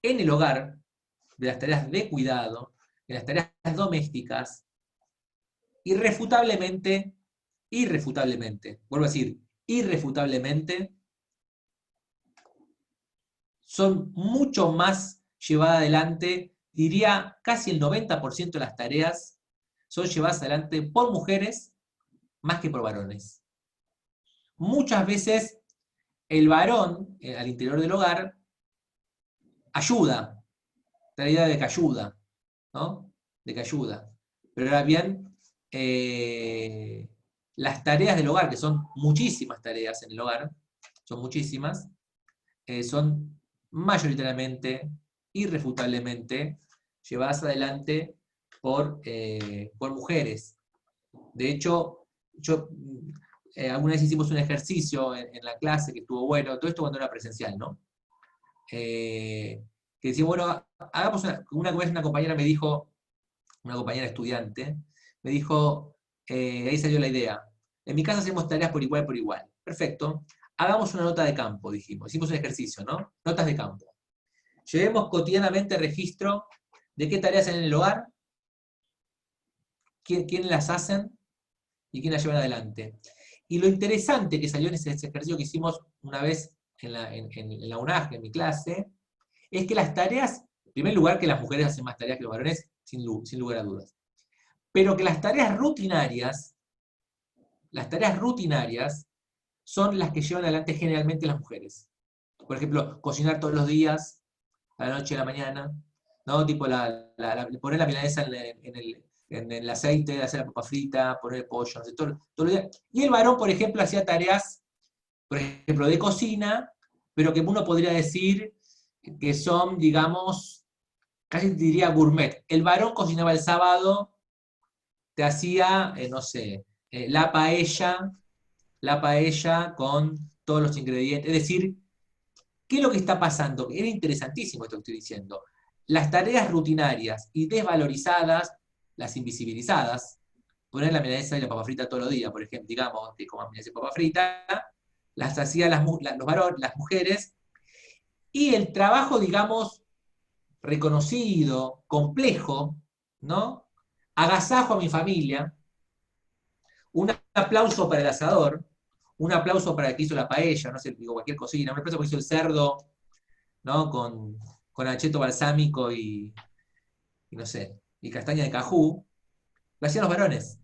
en el hogar, de las tareas de cuidado, de las tareas domésticas, irrefutablemente, vuelvo a decir, irrefutablemente, son mucho más llevadas adelante, diría casi el 90% de las tareas son llevadas adelante por mujeres más que por varones. Muchas veces el varón, al interior del hogar, ayuda, la idea de que ayuda, ¿no? De que ayuda. Pero ahora bien, las tareas del hogar, que son muchísimas tareas en el hogar, son muchísimas, son mayoritariamente, irrefutablemente, llevadas adelante por mujeres. De hecho, alguna vez hicimos un ejercicio en la clase que estuvo bueno, todo esto cuando era presencial, ¿no? Que decía, bueno, hagamos una vez una compañera me dijo, una compañera estudiante, me dijo, ahí salió la idea, en mi casa hacemos tareas por igual, perfecto, hagamos una nota de campo, dijimos, hicimos un ejercicio, ¿no? Notas de campo. Llevemos cotidianamente registro de qué tareas hay en el hogar, quién las hacen y quién las llevan adelante. Y lo interesante que salió en ese ejercicio que hicimos una vez en la UNAG, en mi clase, es que las tareas, en primer lugar, que las mujeres hacen más tareas que los varones, sin lugar a dudas, pero que las tareas rutinarias son las que llevan adelante generalmente las mujeres. Por ejemplo, cocinar todos los días, a la noche y a la mañana, ¿no? Tipo poner la milanesa en el aceite, hacer la papa frita, poner el pollo, no sé, todo el día. Y el varón, por ejemplo, hacía tareas, por ejemplo, de cocina, pero que uno podría decir que son, digamos, casi diría gourmet. El varón cocinaba el sábado, te hacía, no sé, la paella con todos los ingredientes. Es decir, ¿qué es lo que está pasando? Era interesantísimo esto que estoy diciendo. Las tareas rutinarias y desvalorizadas, las invisibilizadas, poner la milanesa y la papa frita todos los días, por ejemplo, digamos, que coman milanesa y papa frita, las hacían las mujeres, y el trabajo, digamos, reconocido, complejo, ¿no? Agasajo a mi familia, un aplauso para el asador, un aplauso para el que hizo la paella, no sé, digo, cualquier cocina, un aplauso para el que hizo el cerdo, ¿no? Con acheto balsámico y no sé, y castaña de cajú, lo hacían los varones,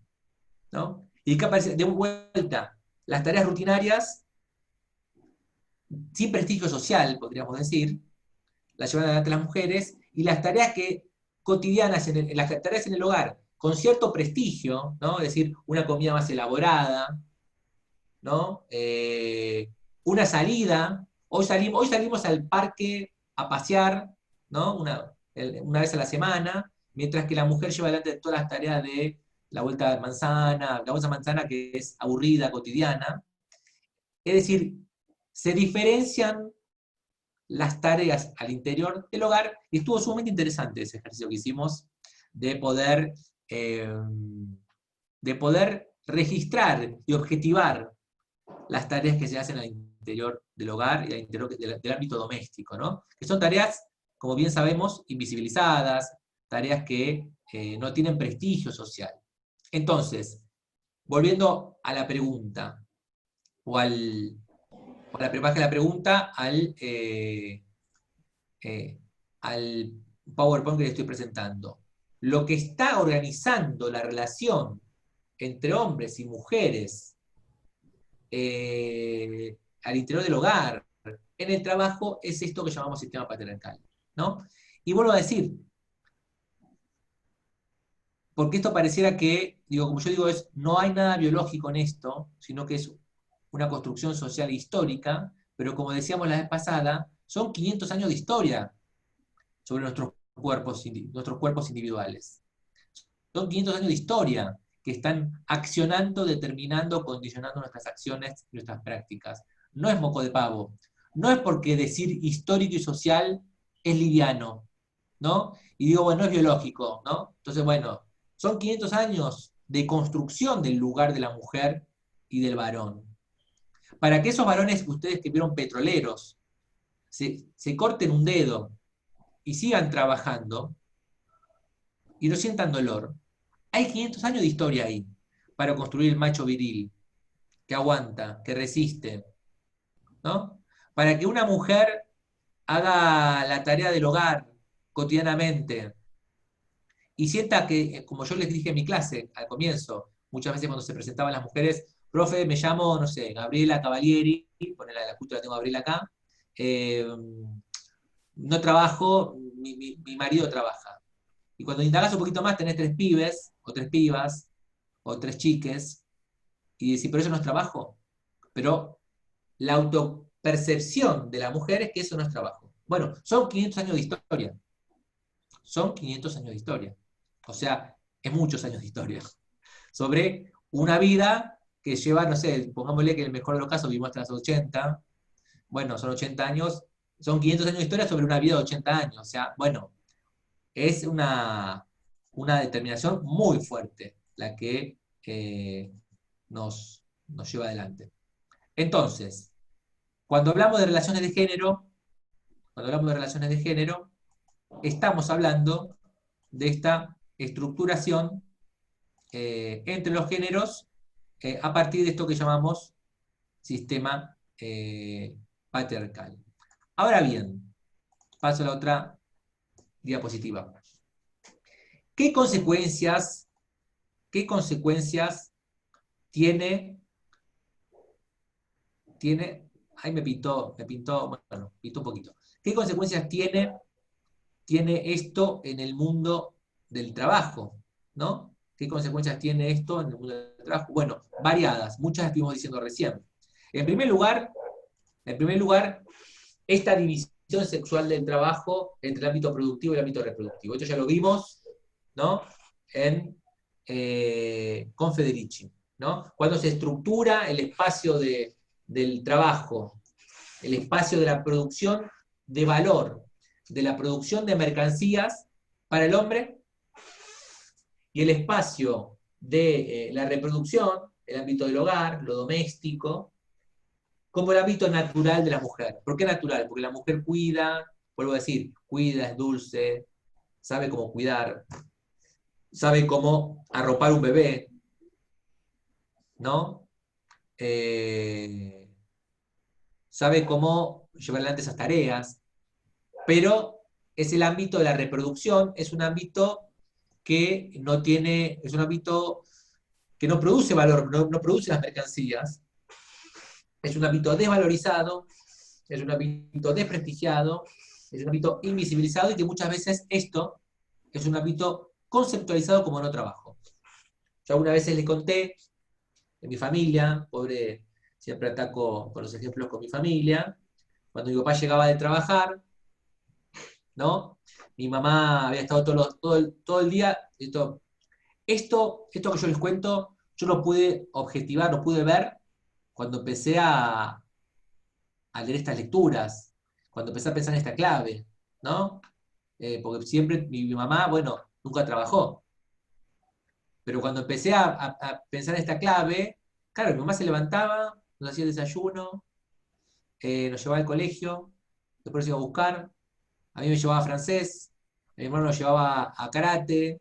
¿no? Y acá aparece, de vuelta, las tareas rutinarias, sin prestigio social, podríamos decir, las llevan adelante las mujeres, y las tareas cotidianas, las tareas en el hogar, con cierto prestigio, ¿no? Es decir, una comida más elaborada, ¿no? Una salida, hoy salimos al parque a pasear, ¿no? Una vez a la semana, mientras que la mujer lleva adelante todas las tareas de la vuelta de manzana, que es aburrida, cotidiana. Es decir, se diferencian las tareas al interior del hogar, y estuvo sumamente interesante ese ejercicio que hicimos de poder registrar y objetivar las tareas que se hacen al interior del hogar y al interior del ámbito doméstico, ¿no? Que son tareas, como bien sabemos, invisibilizadas, tareas que no tienen prestigio social. Entonces, volviendo a la pregunta, al PowerPoint que le estoy presentando. Lo que está organizando la relación entre hombres y mujeres al interior del hogar, en el trabajo, es esto que llamamos sistema patriarcal, ¿no? Y vuelvo a decir, porque esto pareciera que, como yo digo, no hay nada biológico en esto, sino que es una construcción social histórica, pero como decíamos la vez pasada, son 500 años de historia sobre nuestros cuerpos individuales. Son 500 años de historia que están accionando, determinando, condicionando nuestras acciones y nuestras prácticas. No es moco de pavo. No es porque decir histórico y social es liviano, ¿no? Y digo, bueno, es biológico, ¿no? Entonces, bueno, son 500 años de construcción del lugar de la mujer y del varón. Para que esos varones, ustedes que vieron petroleros, se corten un dedo y sigan trabajando y no sientan dolor, hay 500 años de historia ahí para construir el macho viril, que aguanta, que resiste, ¿no? Para que una mujer haga la tarea del hogar cotidianamente y sienta que, como yo les dije en mi clase al comienzo, muchas veces cuando se presentaban las mujeres, profe, me llamo, no sé, Gabriela Cavalieri, ponela la justo la tengo a Gabriela acá, no trabajo, mi marido trabaja. Y cuando indagas un poquito más tenés 3 pibes, o 3 pibas, o 3 chiques, y decís, pero eso no es trabajo. Pero la autopercepción de la mujer es que eso no es trabajo. Bueno, son 500 años de historia. Son 500 años de historia. O sea, es muchos años de historia. Sobre una vida que lleva, no sé, pongámosle que en el mejor de los casos vivimos hasta los 80. Bueno, son 80 años, son 500 años de historia sobre una vida de 80 años. O sea, bueno, es una determinación muy fuerte la que nos lleva adelante. Entonces, cuando hablamos de relaciones de género, estamos hablando de esta estructuración entre los géneros a partir de esto que llamamos sistema patriarcal. Ahora bien, paso a la otra diapositiva. ¿Qué consecuencias tiene, ahí me pintó un poquito. ¿Qué consecuencias tiene esto en el mundo del trabajo? ¿No? ¿Qué consecuencias tiene esto en el mundo del trabajo? Bueno, variadas, muchas las estuvimos diciendo recién. En primer lugar, esta división sexual del trabajo entre el ámbito productivo y el ámbito reproductivo. Esto ya lo vimos, ¿no? Con Federici, ¿no? Cuando se estructura el espacio del trabajo, el espacio de la producción de valor, de la producción de mercancías para el hombre, y el espacio de la reproducción, el ámbito del hogar, lo doméstico, como el ámbito natural de la mujer. ¿Por qué natural? Porque la mujer cuida, vuelvo a decir, cuida, es dulce, sabe cómo cuidar, sabe cómo arropar un bebé, ¿no? Sabe cómo llevar adelante esas tareas, pero es el ámbito de la reproducción, es un ámbito que no tiene, es un ámbito que no produce valor, no produce las mercancías, es un ámbito desvalorizado, es un ámbito desprestigiado, es un ámbito invisibilizado y que muchas veces esto es un ámbito conceptualizado como no trabajo. Yo algunas veces le conté en mi familia, pobre, siempre ataco con los ejemplos con mi familia, cuando mi papá llegaba de trabajar, ¿no? Mi mamá había estado todo el día, esto que yo les cuento, yo lo pude objetivar, lo pude ver cuando empecé a leer estas lecturas, cuando empecé a pensar en esta clave, ¿no? Porque siempre mi mamá, bueno, nunca trabajó. Pero cuando empecé a pensar en esta clave, claro, mi mamá se levantaba, nos hacía el desayuno, nos llevaba al colegio, después nos iba a buscar, a mí me llevaba a francés, a mi hermano nos llevaba a karate,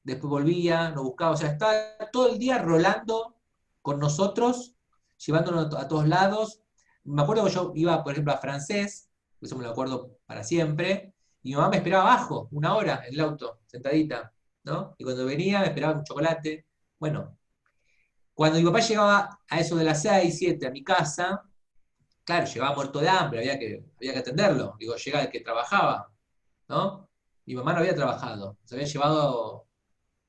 después volvía, nos buscaba, o sea, estaba todo el día rolando con nosotros, llevándonos a todos lados. Me acuerdo que yo iba, por ejemplo, a francés, eso me lo acuerdo para siempre, y mi mamá me esperaba abajo, 1 hora, en el auto, sentadita, ¿no? Y cuando venía me esperaba un chocolate. Bueno, cuando mi papá llegaba a eso de las 6, 7 a mi casa, claro, llegaba muerto de hambre, había que atenderlo. Digo, llega el que trabajaba, ¿no? Mi mamá no había trabajado, se había llevado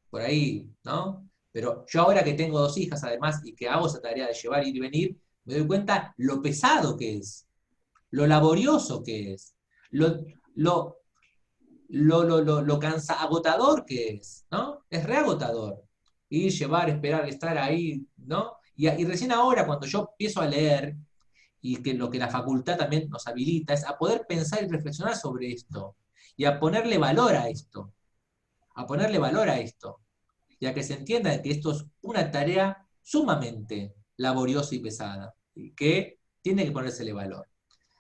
por ahí, ¿no? Pero yo ahora que tengo 2 hijas además y que hago esa tarea de llevar, ir y venir, me doy cuenta lo pesado que es, lo laborioso que es, lo agotador que es, ¿no? Es reagotador. Ir, llevar, esperar, estar ahí, ¿no? Y recién ahora, cuando yo empiezo a leer, y que lo que la facultad también nos habilita, es a poder pensar y reflexionar sobre esto, y a ponerle valor a esto, y a que se entienda que esto es una tarea sumamente laboriosa y pesada, y que tiene que ponérsele valor.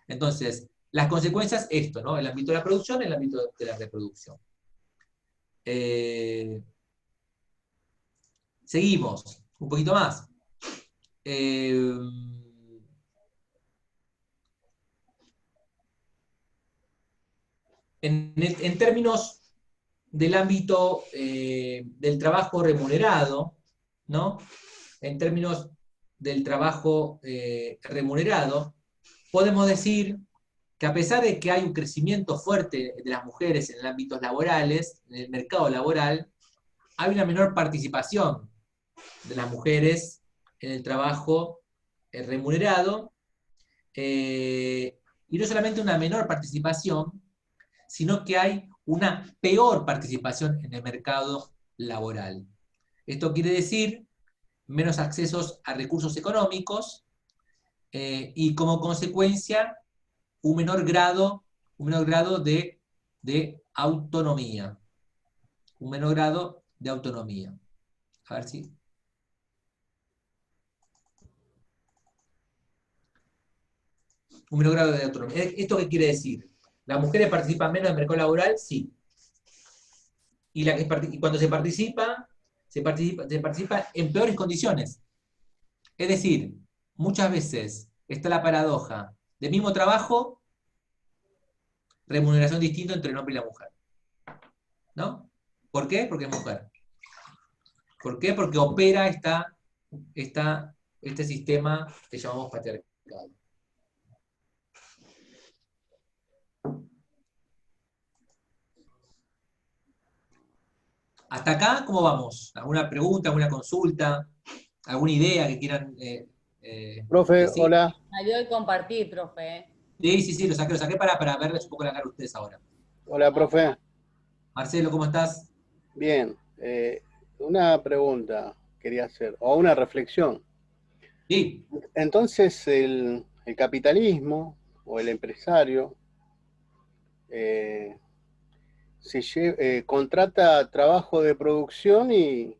Entonces, las consecuencias, esto, ¿no? El ámbito de la producción, el ámbito de la reproducción. Seguimos, un poquito más. En términos del ámbito del trabajo remunerado, ¿no? En términos del trabajo remunerado, podemos decir que a pesar de que hay un crecimiento fuerte de las mujeres en ámbitos laborales, en el mercado laboral, hay una menor participación de las mujeres en el trabajo remunerado, y no solamente una menor participación, sino que hay una peor participación en el mercado laboral. Esto quiere decir menos accesos a recursos económicos y como consecuencia un menor grado de autonomía. Un menor grado de autonomía. A ver si... Un menor grado de autonomía. ¿Esto qué quiere decir? ¿Las mujeres participan menos en el mercado laboral? Sí. Y cuando se participa en peores condiciones. Es decir, muchas veces está la paradoja del mismo trabajo, remuneración distinta entre el hombre y la mujer. ¿No? ¿Por qué? Porque es mujer. ¿Por qué? Porque opera este sistema que llamamos patriarcado. ¿Hasta acá cómo vamos? ¿Alguna pregunta, alguna consulta? ¿Alguna idea que quieran Profe, decir? hola. Salió el compartir, profe. Sí, lo saqué para verles un poco la cara a ustedes ahora. Hola, profe. Marcelo, ¿cómo estás? Bien. Una pregunta quería hacer, o una reflexión. Sí. Entonces, el capitalismo o el empresario contrata trabajo de producción y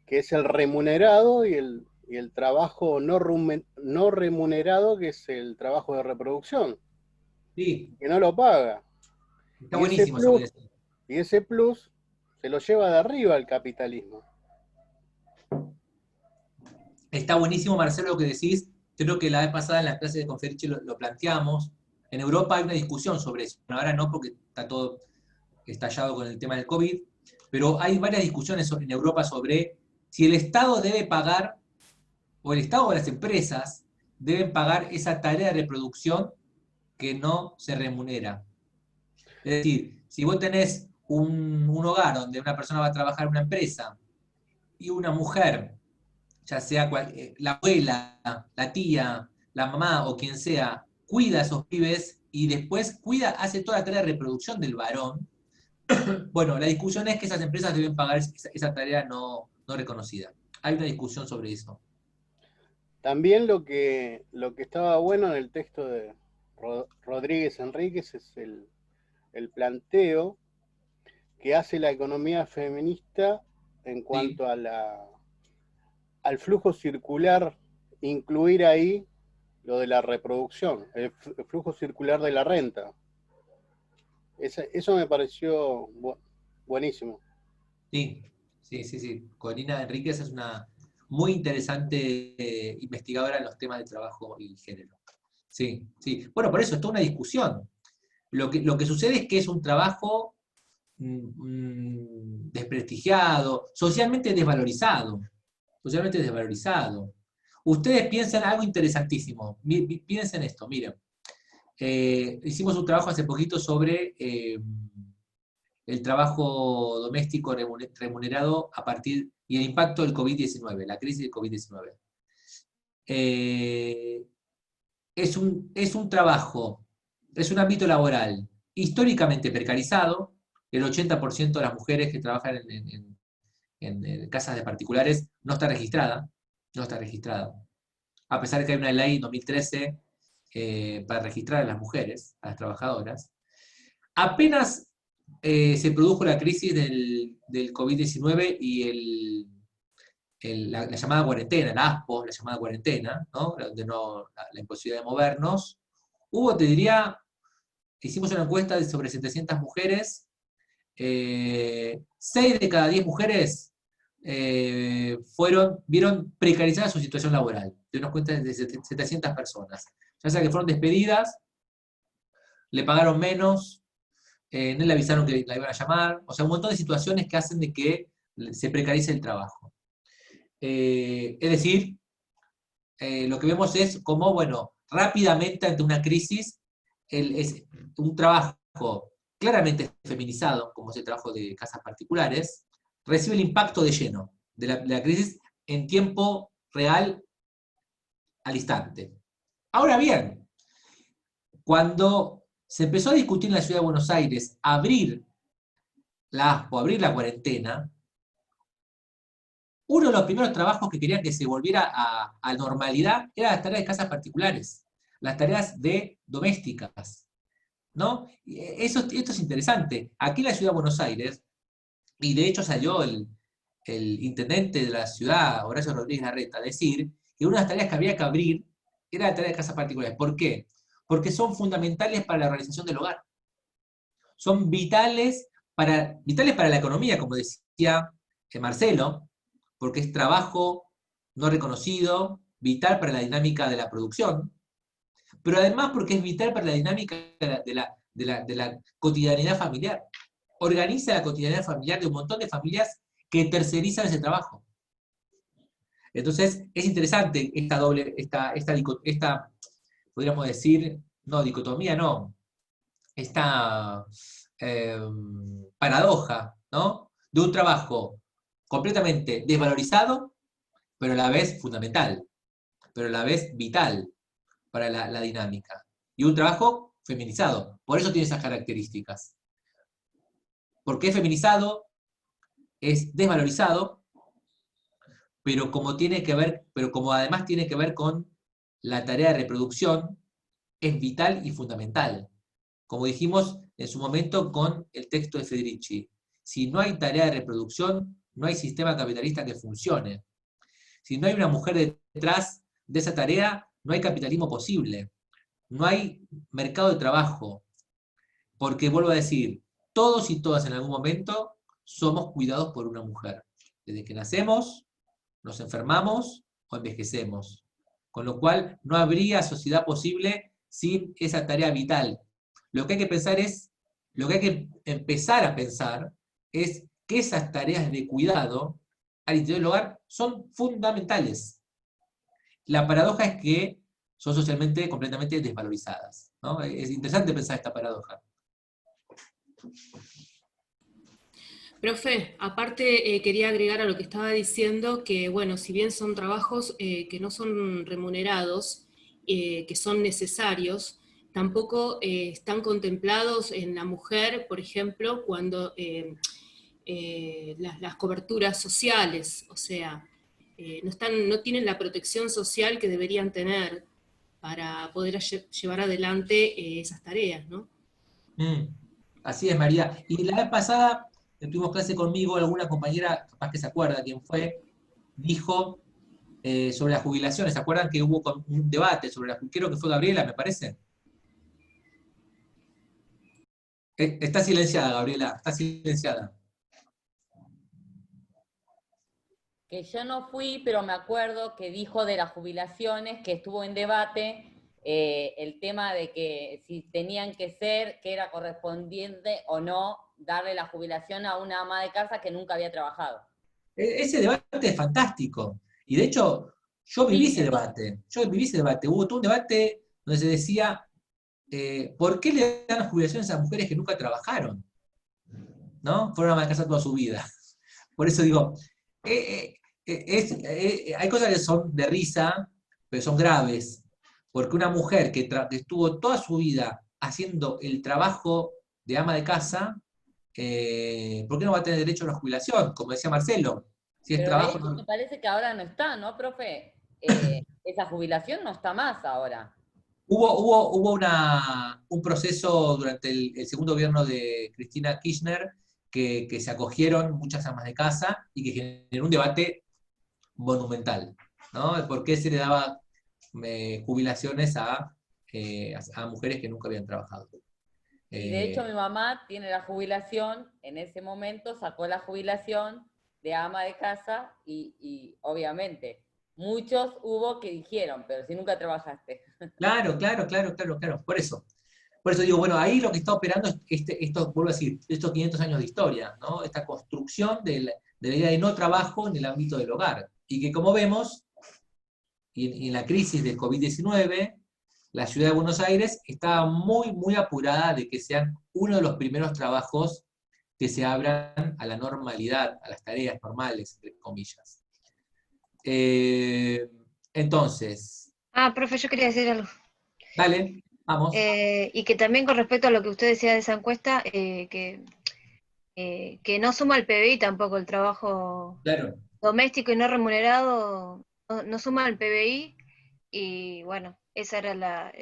que es el remunerado y el trabajo no remunerado, que es el trabajo de reproducción. Sí. Que no lo paga. Está buenísimo eso que decís. Y ese plus se lo lleva de arriba el capitalismo. Está buenísimo, Marcelo, lo que decís. Creo que la vez pasada en la clase de Conferici lo planteamos. En Europa hay una discusión sobre eso. Bueno, ahora no, porque está todo estallado con el tema del COVID, pero hay varias discusiones en Europa sobre si el Estado debe pagar, o el Estado o las empresas deben pagar esa tarea de reproducción que no se remunera. Es decir, si vos tenés un hogar donde una persona va a trabajar en una empresa y una mujer, ya sea la abuela, la tía, la mamá o quien sea, cuida a esos pibes y después hace toda la tarea de reproducción del varón, bueno, la discusión es que esas empresas deben pagar esa tarea no reconocida. Hay una discusión sobre eso. También lo que estaba bueno en el texto de Rodríguez Enríquez es el planteo que hace la economía feminista en cuanto a al flujo circular, incluir ahí lo de la reproducción, el flujo circular de la renta. Eso me pareció buenísimo. Sí. Corina Enríquez es una muy interesante investigadora en los temas de trabajo y género. Sí. Bueno, por eso es toda una discusión. Lo que sucede es que es un trabajo desprestigiado, socialmente desvalorizado. Ustedes piensan algo interesantísimo. Piensen esto, miren. Hicimos un trabajo hace poquito sobre el trabajo doméstico remunerado y el impacto del COVID-19, la crisis del COVID-19. Es un trabajo, es un ámbito laboral históricamente precarizado. El 80% de las mujeres que trabajan en casas de particulares no está registrada. A pesar de que hay una ley en 2013 para registrar a las mujeres, a las trabajadoras. Apenas se produjo la crisis del COVID-19 y la llamada cuarentena, la ASPO, la llamada cuarentena, ¿no? Donde la imposibilidad de movernos, hubo, te diría, hicimos una encuesta sobre 700 mujeres, 6 de cada 10 mujeres vieron precarizada su situación laboral, de unas cuentas de 700 personas. Ya sea que fueron despedidas, le pagaron menos, no le avisaron que la iban a llamar, o sea, un montón de situaciones que hacen de que se precarice el trabajo. Es decir, lo que vemos es cómo, bueno, rápidamente ante una crisis, es un trabajo claramente feminizado, como es el trabajo de casas particulares, recibe el impacto de lleno de la crisis en tiempo real al instante. Ahora bien, cuando se empezó a discutir en la Ciudad de Buenos Aires abrir la cuarentena, uno de los primeros trabajos que querían que se volviera a normalidad era las tareas de casas particulares, las tareas de domésticas, ¿no? Esto es interesante. Aquí en la Ciudad de Buenos Aires, y de hecho salió el intendente de la ciudad, Horacio Rodríguez Larreta, a decir que una de las tareas que había que abrir era la tarea de casas particulares. ¿Por qué? Porque son fundamentales para la organización del hogar. Son vitales para la economía, como decía Marcelo, porque es trabajo no reconocido, vital para la dinámica de la producción, pero además porque es vital para la dinámica de la cotidianidad familiar. Organiza la cotidianidad familiar de un montón de familias que tercerizan ese trabajo. Entonces, es interesante esta podríamos decir, no, dicotomía no, esta paradoja, ¿no? De un trabajo completamente desvalorizado, pero a la vez fundamental, pero a la vez vital para la dinámica. Y un trabajo feminizado, por eso tiene esas características. Porque es feminizado, es desvalorizado, pero como además tiene que ver con la tarea de reproducción, es vital y fundamental. Como dijimos en su momento con el texto de Federici, si no hay tarea de reproducción, no hay sistema capitalista que funcione. Si no hay una mujer detrás de esa tarea, no hay capitalismo posible. No hay mercado de trabajo. Porque, vuelvo a decir, todos y todas en algún momento somos cuidados por una mujer. Desde que nacemos, nos enfermamos o envejecemos. Con lo cual, no habría sociedad posible sin esa tarea vital. Lo que hay que empezar a pensar es que esas tareas de cuidado al interior del hogar son fundamentales. La paradoja es que son socialmente completamente desvalorizadas, ¿no? Es interesante pensar esta paradoja. Profe, aparte quería agregar a lo que estaba diciendo que, bueno, si bien son trabajos que no son remunerados, que son necesarios, tampoco están contemplados en la mujer, por ejemplo, cuando las coberturas sociales, o sea, no tienen la protección social que deberían tener para poder llevar adelante esas tareas, ¿no? Así es, María. Y la vez pasada tuvimos clase conmigo, alguna compañera, capaz que se acuerda quién fue, dijo sobre las jubilaciones. ¿Se acuerdan que hubo un debate sobre creo que fue Gabriela, me parece? Está silenciada, Gabriela, está silenciada. Que yo no fui, pero me acuerdo que dijo de las jubilaciones, que estuvo en debate el tema de que si tenían que ser, que era correspondiente o no darle la jubilación a una ama de casa que nunca había trabajado. Ese debate es fantástico. Y de hecho, yo viví ese debate. Hubo todo un debate donde se decía, ¿por qué le dan las jubilaciones a mujeres que nunca trabajaron? ¿No? Fueron amas de casa toda su vida. Por eso digo, hay cosas que son de risa, pero son graves. Porque una mujer que estuvo toda su vida haciendo el trabajo de ama de casa, ¿por qué no va a tener derecho a una jubilación? Como decía Marcelo. Si es pero trabajo, de hecho, me parece que ahora no está, ¿no, profe? Esa jubilación no está más ahora. Hubo un proceso durante el segundo gobierno de Cristina Kirchner que se acogieron muchas amas de casa y que generó un debate monumental, ¿no? ¿Por qué se le daba jubilaciones a mujeres que nunca habían trabajado? Y de hecho mi mamá tiene la jubilación, en ese momento sacó la jubilación de ama de casa y obviamente muchos hubo que dijeron, pero si nunca trabajaste. Claro, claro, claro, claro, claro, por eso. Por eso digo, bueno, ahí lo que está operando es esto, vuelvo a decir, estos 500 años de historia, ¿no? Esta construcción de la idea de no trabajo en el ámbito del hogar. Y que como vemos, y en la crisis del COVID-19, la ciudad de Buenos Aires está muy, muy apurada de que sean uno de los primeros trabajos que se abran a la normalidad, a las tareas normales, entre comillas. Entonces, Profe, yo quería decir algo. dale, vamos. Y que también con respecto a lo que usted decía de esa encuesta, que no suma el PBI tampoco el trabajo Claro. doméstico y no remunerado, no suma el PBI, y bueno, esa era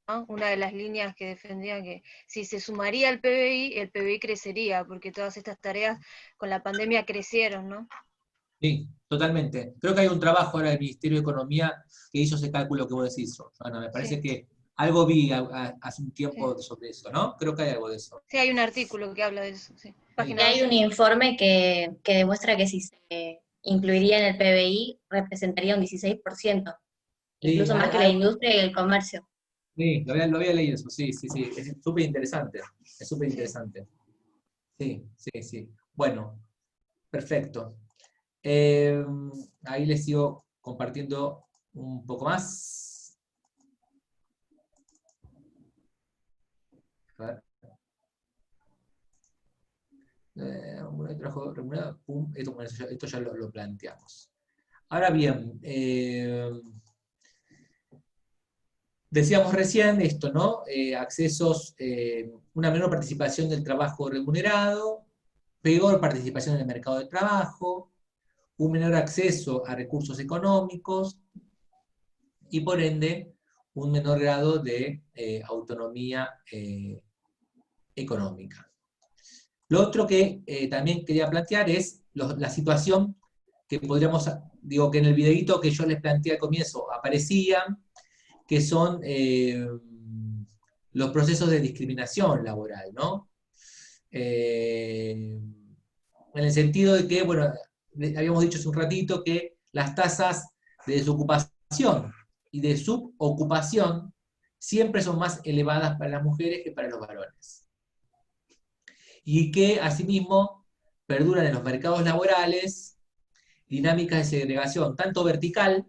¿no? Una de las líneas que defendían, que si se sumaría el PBI crecería, porque todas estas tareas con la pandemia crecieron, ¿no? Sí, totalmente. Creo que hay un trabajo ahora del Ministerio de Economía que hizo ese cálculo que vos decís, Ana. Me parece que algo vi hace un tiempo sobre eso, ¿no? Creo que hay algo de eso. Sí, hay un artículo que habla de eso, sí. Y hay un informe que demuestra que si se incluiría en el PBI, representaría un 16%, incluso más que la industria y el comercio. Sí, lo había leído eso, sí, sí, sí. Es súper interesante, es súper interesante. Sí, sí, sí. Bueno, perfecto. Ahí les sigo compartiendo un poco más. A ver. Trabajo remunerado, pum, esto ya lo planteamos. Ahora bien, decíamos recién esto, ¿no? Accesos, una menor participación del trabajo remunerado, peor participación en el mercado de trabajo, un menor acceso a recursos económicos y por ende un menor grado de autonomía económica. Lo otro que también quería plantear es la situación que podríamos, digo que en el videíto que yo les planteé al comienzo aparecían, que son los procesos de discriminación laboral, ¿no? En el sentido de que, bueno, habíamos dicho hace un ratito que las tasas de desocupación y de subocupación siempre son más elevadas para las mujeres que para los varones. Y que, asimismo, perduran en los mercados laborales dinámicas de segregación, tanto vertical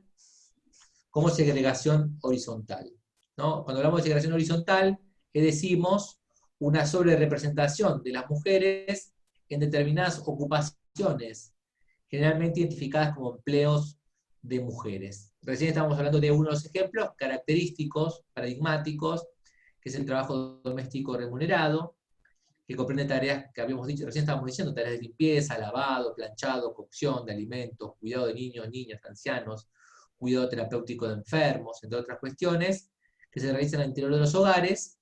como segregación horizontal, ¿no? Cuando hablamos de segregación horizontal, decimos una sobrerepresentación de las mujeres en determinadas ocupaciones, generalmente identificadas como empleos de mujeres. Recién estábamos hablando de uno de los ejemplos característicos, paradigmáticos, que es el trabajo doméstico remunerado, que comprende tareas que habíamos dicho, recién estábamos diciendo, tareas de limpieza, lavado, planchado, cocción de alimentos, cuidado de niños, niñas, ancianos, cuidado terapéutico de enfermos, entre otras cuestiones, que se realizan al interior de los hogares,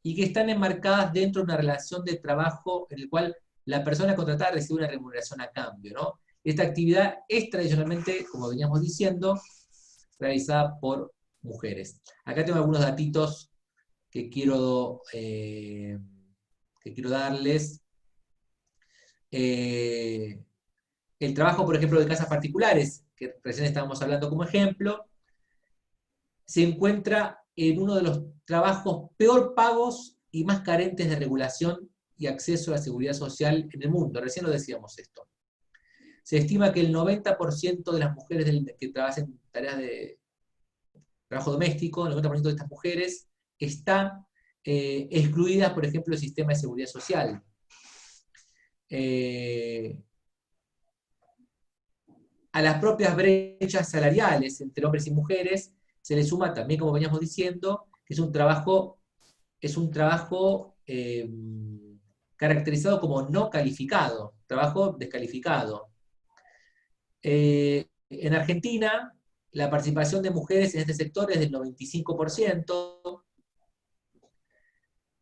y que están enmarcadas dentro de una relación de trabajo en el cual la persona contratada recibe una remuneración a cambio, ¿no? Esta actividad es tradicionalmente, como veníamos diciendo, realizada por mujeres. Acá tengo algunos datitos que quiero darles. El trabajo, por ejemplo, de casas particulares, que recién estábamos hablando como ejemplo, se encuentra en uno de los trabajos peor pagos y más carentes de regulación y acceso a la seguridad social en el mundo. Recién lo decíamos esto. Se estima que el 90% de las mujeres que trabajan en tareas de trabajo doméstico, el 90% de estas mujeres están excluidas, por ejemplo, del sistema de seguridad social. A las propias brechas salariales entre hombres y mujeres se le suma también, como veníamos diciendo, que es un trabajo caracterizado como no calificado, trabajo descalificado. En Argentina, la participación de mujeres en este sector es del 95%.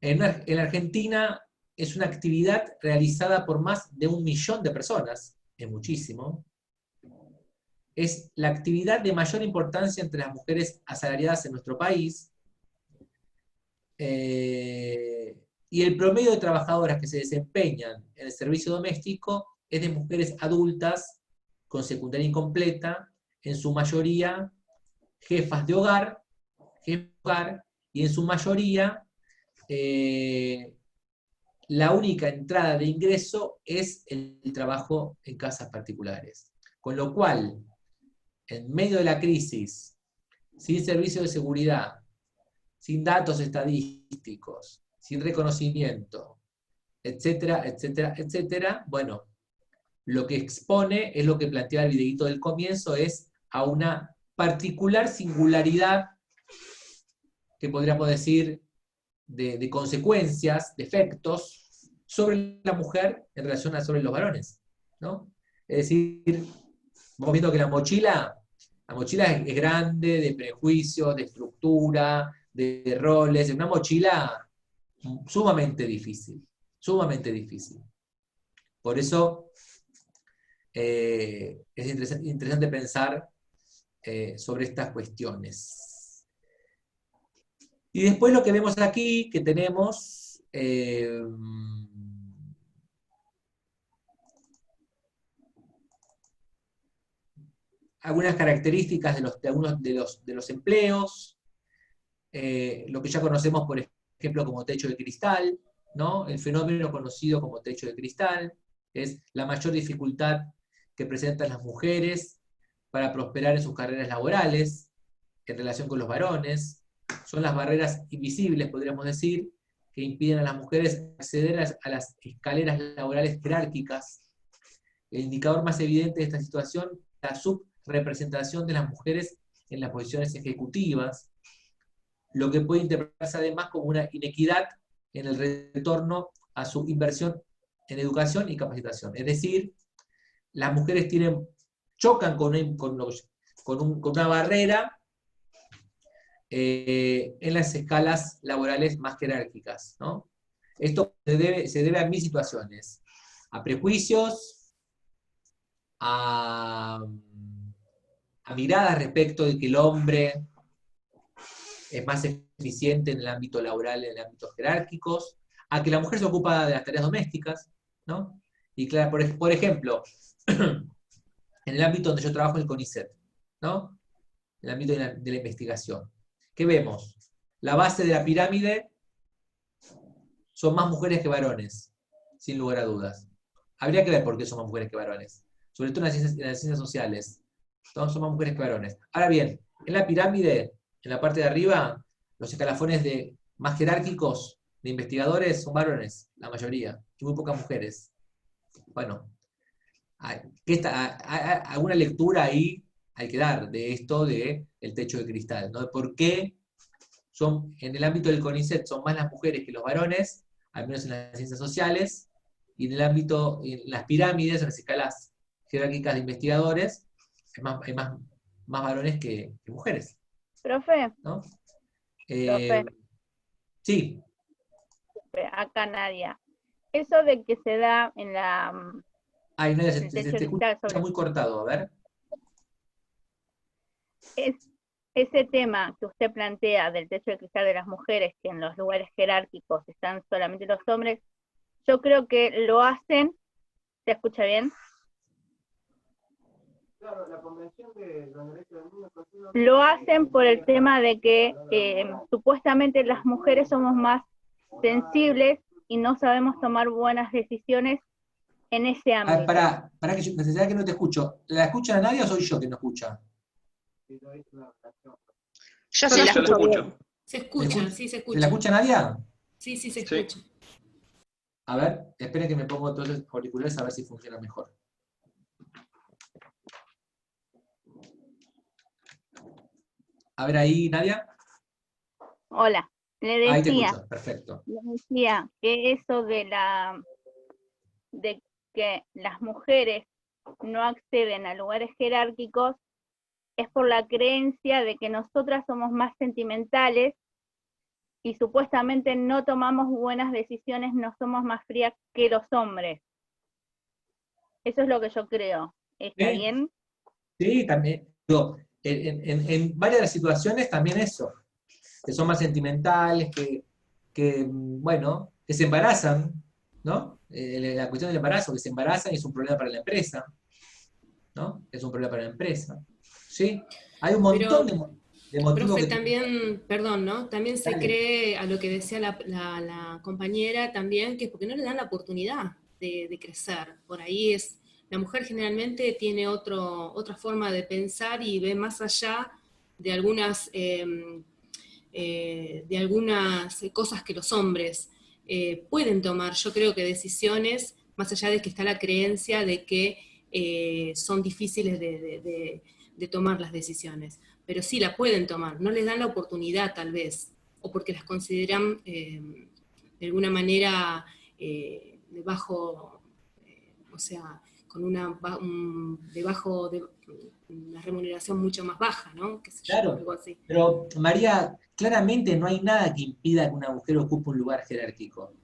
En Argentina es una actividad realizada por más de 1 millón de personas, es muchísimo. Es la actividad de mayor importancia entre las mujeres asalariadas en nuestro país. Y y el promedio de trabajadoras que se desempeñan en el servicio doméstico es de mujeres adultas con secundaria incompleta, en su mayoría jefas de hogar, y en su mayoría la única entrada de ingreso es el trabajo en casas particulares. Con lo cual, en medio de la crisis, sin servicio de seguridad, sin datos estadísticos, sin reconocimiento, etcétera, etcétera, etcétera, bueno, lo que expone es lo que plantea el videíto del comienzo, es a una particular singularidad, que podríamos decir, de consecuencias, de efectos, sobre la mujer en relación a sobre los varones, ¿no? Es decir, vamos viendo que la mochila es grande, de prejuicios, de estructura, de roles, es una mochila sumamente difícil, sumamente difícil. Por eso es interesante pensar sobre estas cuestiones. Y después lo que vemos aquí, que tenemos algunas características de algunos de los empleos, lo que ya conocemos, por ejemplo, como techo de cristal, ¿no? El fenómeno conocido como techo de cristal, es la mayor dificultad que presentan las mujeres para prosperar en sus carreras laborales, en relación con los varones. Son las barreras invisibles, podríamos decir, que impiden a las mujeres acceder a las escaleras laborales jerárquicas. El indicador más evidente de esta situación es la subrepresentación de las mujeres en las posiciones ejecutivas, lo que puede interpretarse además como una inequidad en el retorno a su inversión en educación y capacitación. Es decir, las mujeres chocan con una barrera en las escalas laborales más jerárquicas, ¿no? Esto se debe a 1000 situaciones: a prejuicios, a miradas respecto de que el hombre es más eficiente en el ámbito laboral, en ámbitos jerárquicos, a que la mujer se ocupa de las tareas domésticas, ¿no? Y claro, por ejemplo, en el ámbito donde yo trabajo, el CONICET, ¿no? En el ámbito de la investigación. ¿Qué vemos? La base de la pirámide son más mujeres que varones, sin lugar a dudas. Habría que ver por qué son más mujeres que varones, sobre todo en las ciencias sociales. Son más mujeres que varones. Ahora bien, en la pirámide, en la parte de arriba, los escalafones más jerárquicos de investigadores son varones, la mayoría, y muy pocas mujeres. Bueno, alguna lectura ahí hay que dar de esto del techo de cristal, ¿no? De por qué en el ámbito del CONICET son más las mujeres que los varones, al menos en las ciencias sociales, y en el ámbito, en las pirámides, en las escalas jerárquicas de investigadores, hay más varones que mujeres. Profe, ¿No? profe, Sí. acá Nadia. Eso de que se da en la... Ay, Nadia, el te techo de escucha cristal muy cortado, a ver. Ese tema que usted plantea del techo de cristal de las mujeres, que en los lugares jerárquicos están solamente los hombres, yo creo que lo hacen, ¿se escucha bien? Claro, la Convención de los Derechos del Niño. Lo hacen por el tema de que supuestamente las mujeres somos más sensibles y no sabemos tomar buenas decisiones en ese ámbito. Para que necesidad que no te escucho. ¿La escucha Nadia o soy yo que no escucha? Yo sí la escucho. Se escucha, sí se escucha. ¿La escucha Nadia? Sí, sí se escucha. A ver, esperen que me pongo entonces auriculares a ver si funciona mejor. A ver ahí, Nadia. Hola, le Ahí te decía, escucho, perfecto. le decía que eso de que las mujeres no acceden a lugares jerárquicos es por la creencia de que nosotras somos más sentimentales y supuestamente no tomamos buenas decisiones, no somos más frías que los hombres. Eso es lo que yo creo. ¿Está bien? Sí, también. Digo, en varias de las situaciones también eso, que son más sentimentales, que bueno, que se embarazan, ¿no? La cuestión del embarazo, que se embarazan y es un problema para la empresa, ¿no? Es un problema para la empresa. ¿Sí? Hay un montón de motivos Profe, que... también, perdón, ¿no? También se Dale. cree, a lo que decía la compañera también, que es porque no le dan la oportunidad de crecer. Por ahí es, la mujer generalmente tiene otra forma de pensar y ve más allá de algunas cosas que los hombres pueden tomar. Yo creo que decisiones, más allá de que está la creencia de que son difíciles de tomar las decisiones, pero sí la pueden tomar, no les dan la oportunidad tal vez, o porque las consideran de alguna manera de bajo, o sea, con una remuneración mucho más baja, ¿no? Qué sé yo, Claro, algo así. pero María, claramente no hay nada que impida que una mujer ocupe un lugar jerárquico.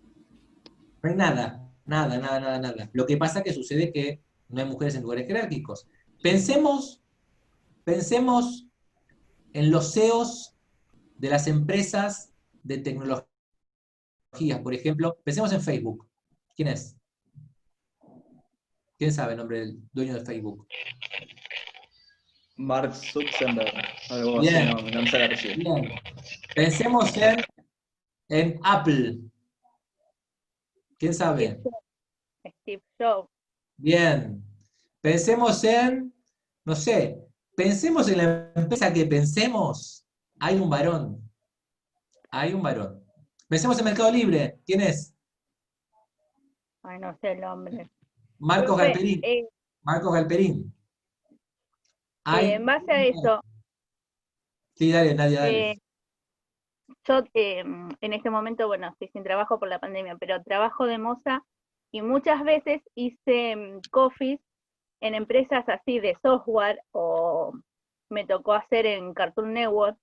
No hay nada, nada, nada, nada, nada. Lo que pasa es que sucede que no hay mujeres en lugares jerárquicos. Pensemos en los CEOs de las empresas de tecnología, por ejemplo. Pensemos en Facebook. ¿Quién es? ¿Quién sabe el nombre del dueño de Facebook? Mark Zuckerberg, algo Bien, así, no me sale el apellido. bien. Pensemos en Apple. ¿Quién sabe? Steve Jobs. Bien. Pensemos no sé, pensemos en la empresa que pensemos, hay un varón. Hay un varón. Pensemos en Mercado Libre. ¿Quién es? Ay, no sé el nombre. Marcos Profe, Galperín. Marcos Galperín. Hay... en base a eso, Sí, dale, Nadia, dale. yo en este momento, bueno, estoy sin trabajo por la pandemia, pero trabajo de moza y muchas veces hice coffees en empresas así de software o me tocó hacer en Cartoon Network.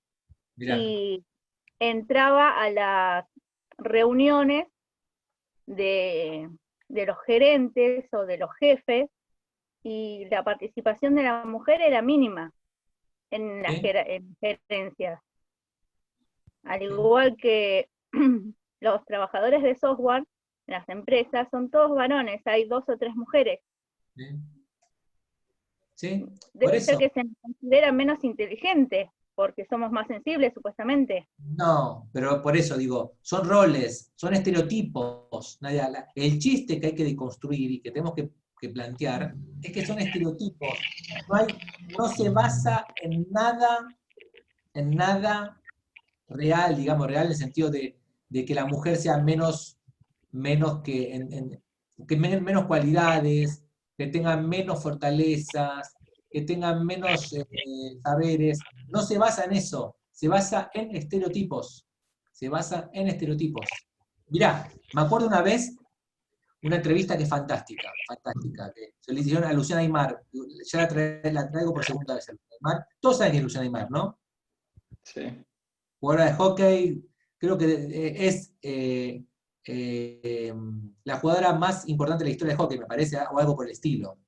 Mirá. Y entraba a las reuniones de los gerentes o de los jefes y la participación de la mujer era mínima en las gerencias. Al igual que los trabajadores de software en las empresas son todos varones, hay 2 o 3 mujeres. Sí, Debe ser que se nos considera menos inteligentes, porque somos más sensibles, supuestamente. No, pero por eso digo, son roles, son estereotipos. Nadia, el chiste que hay que deconstruir y que tenemos que plantear es que son estereotipos. No se basa en nada real, digamos, real en el sentido de que la mujer sea menos menos cualidades, que tenga menos fortalezas, que tengan menos saberes. No se basa en eso, se basa en estereotipos. Se basa en estereotipos. Mirá, me acuerdo una vez, una entrevista que es fantástica, que se le hicieron a Luciana Aymar, ya la traigo por segunda vez a Luciana Aymar. Todos saben que es Luciana Aymar, ¿no? Sí. Jugadora de hockey, creo que es la jugadora más importante de la historia de hockey, me parece, o algo por el estilo.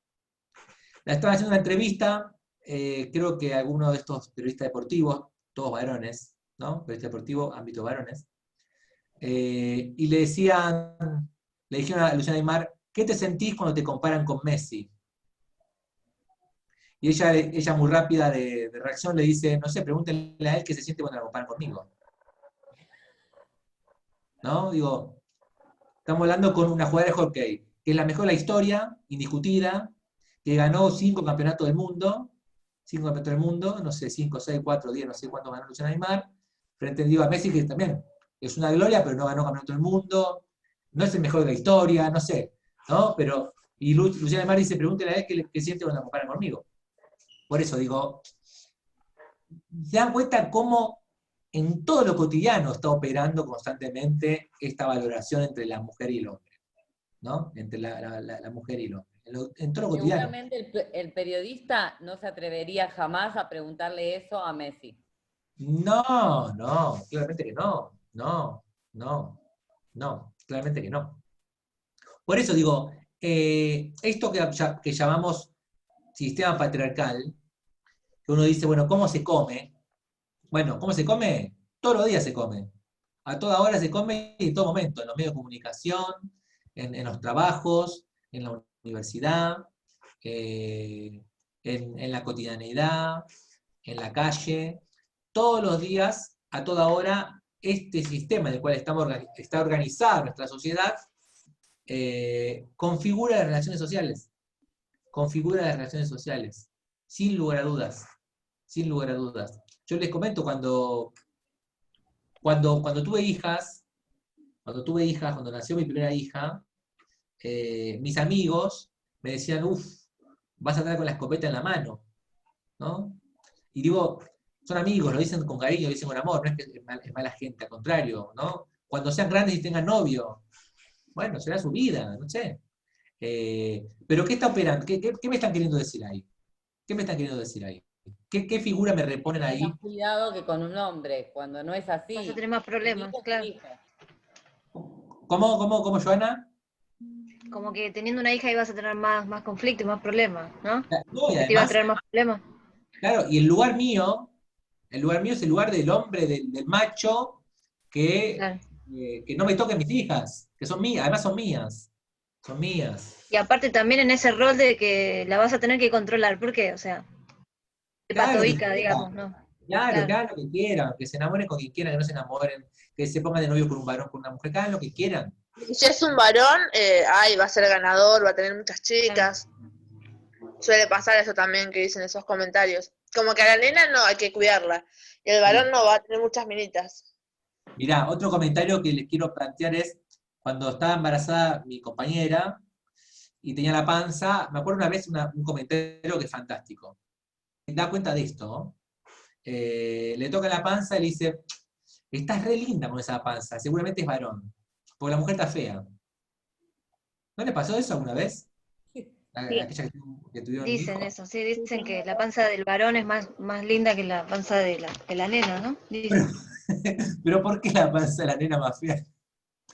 La estaban haciendo una entrevista, creo que alguno de estos periodistas deportivos, todos varones, ¿no? Periodista deportivo, ámbito varones, y le dijeron a Luciana Aymar, ¿qué te sentís cuando te comparan con Messi? Y ella muy rápida de reacción le dice, no sé, pregúntenle a él qué se siente cuando la comparan conmigo. ¿No? Digo, estamos hablando con una jugadora de hockey, que es la mejor de la historia, indiscutida, que ganó 5 campeonatos del mundo, no sé, 5, 6, 4, 10, no sé cuánto ganó Luciana Aymar, frente a Messi, que también es una gloria, pero no ganó campeonato del mundo, no es el mejor de la historia, no sé, ¿no? Pero, y Luciana Aymar dice, pregúntele a él qué siente cuando la comparan conmigo. Por eso digo, se dan cuenta cómo en todo lo cotidiano está operando constantemente esta valoración entre la mujer y el hombre, ¿no? Entre la mujer y el hombre. En todo lo cotidiano. Seguramente el periodista no se atrevería jamás a preguntarle eso a Messi. No, claramente que no, claramente que no. Por eso digo, esto que llamamos sistema patriarcal, que uno dice, bueno, ¿cómo se come? Bueno, ¿cómo se come? Todos los días se come. A toda hora se come y en todo momento, en los medios de comunicación, en los trabajos, en la universidad, en la cotidianeidad, en la calle. Todos los días, a toda hora, este sistema en el cual está organizada nuestra sociedad configura las relaciones sociales. Configura las relaciones sociales, sin lugar a dudas. Sin lugar a dudas. Yo les comento cuando tuve hijas, cuando nació mi primera hija, mis amigos me decían, vas a andar con la escopeta en la mano, ¿no? Y digo, son amigos, lo dicen con cariño, lo dicen con amor, no es que es mala gente, al contrario, ¿no? Cuando sean grandes y tengan novio, bueno, será su vida, no sé. Pero ¿qué está operando? ¿Qué me están queriendo decir ahí? ¿Qué me están queriendo decir ahí? ¿Qué figura me reponen ahí? Tengan cuidado que con un hombre, cuando no es así. Vas a tener más problemas, claro. ¿Cómo, Joana? Como que teniendo una hija ibas a tener más conflictos, más problemas, ¿no? No, y ¿Te iba a además, traer más problemas? claro, y el lugar mío es el lugar del hombre, del macho, que no me toquen mis hijas, que son mías, además son mías. Son mías. Y aparte también en ese rol de que la vas a tener que controlar, ¿por qué? O sea, de Claro, patoica, digamos, ¿no? Claro, que hagan lo que quieran, que se enamoren con quien quieran, que no se enamoren, que se pongan de novio con un varón, con una mujer, que hagan lo que quieran. Y si es un varón, va a ser ganador, va a tener muchas chicas. Suele pasar eso también que dicen esos comentarios. Como que a la nena no hay que cuidarla, y el varón no va a tener muchas minitas. Mirá, otro comentario que les quiero plantear es, cuando estaba embarazada mi compañera y tenía la panza, me acuerdo una vez un comentario que es fantástico. Da cuenta de esto, ¿no? Le toca la panza y le dice, estás re linda con esa panza, seguramente es varón, porque la mujer está fea. ¿No le pasó eso alguna vez? Aquella que tuvieron Dicen hijo. eso, sí, dicen que la panza del varón es más linda que la panza de la nena, ¿no? Dicen. Pero ¿por qué la panza de la nena más fea?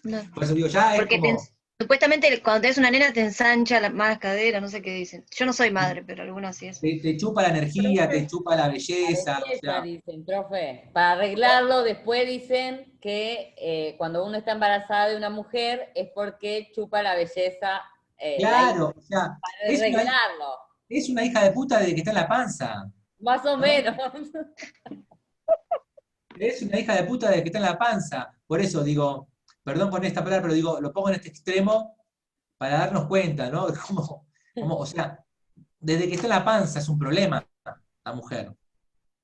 No. Por eso digo, ya es Porque como... supuestamente cuando tenés una nena te ensancha más las caderas, no sé qué dicen. Yo no soy madre, pero algunas sí es. Te chupa la energía, te chupa la belleza. La belleza, dicen, profe. Para arreglarlo, después dicen que cuando uno está embarazada de una mujer es porque chupa la belleza. Claro, o sea, para arreglarlo. Es una hija de puta desde que está en la panza. Más o menos. Es una hija de puta desde que está en la panza. Por eso digo, perdón por esta palabra, pero digo, lo pongo en este extremo para darnos cuenta, ¿no? O sea, desde que está en la panza es un problema la mujer,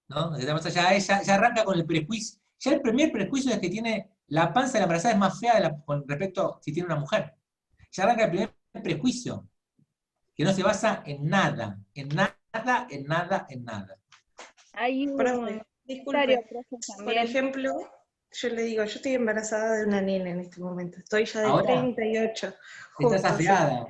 ¿no? Desde la panza ya arranca con el prejuicio. Ya el primer prejuicio es que tiene la panza de la embarazada es más fea con respecto a si tiene una mujer. Ya arranca el primer prejuicio, que no se basa en nada, en nada, en nada, en nada. Hay un Profe, disculpe, por ejemplo, yo le digo, yo estoy embarazada de una nena en este momento, estoy ya de ¿Ahora? 38. Estás justo, afeada.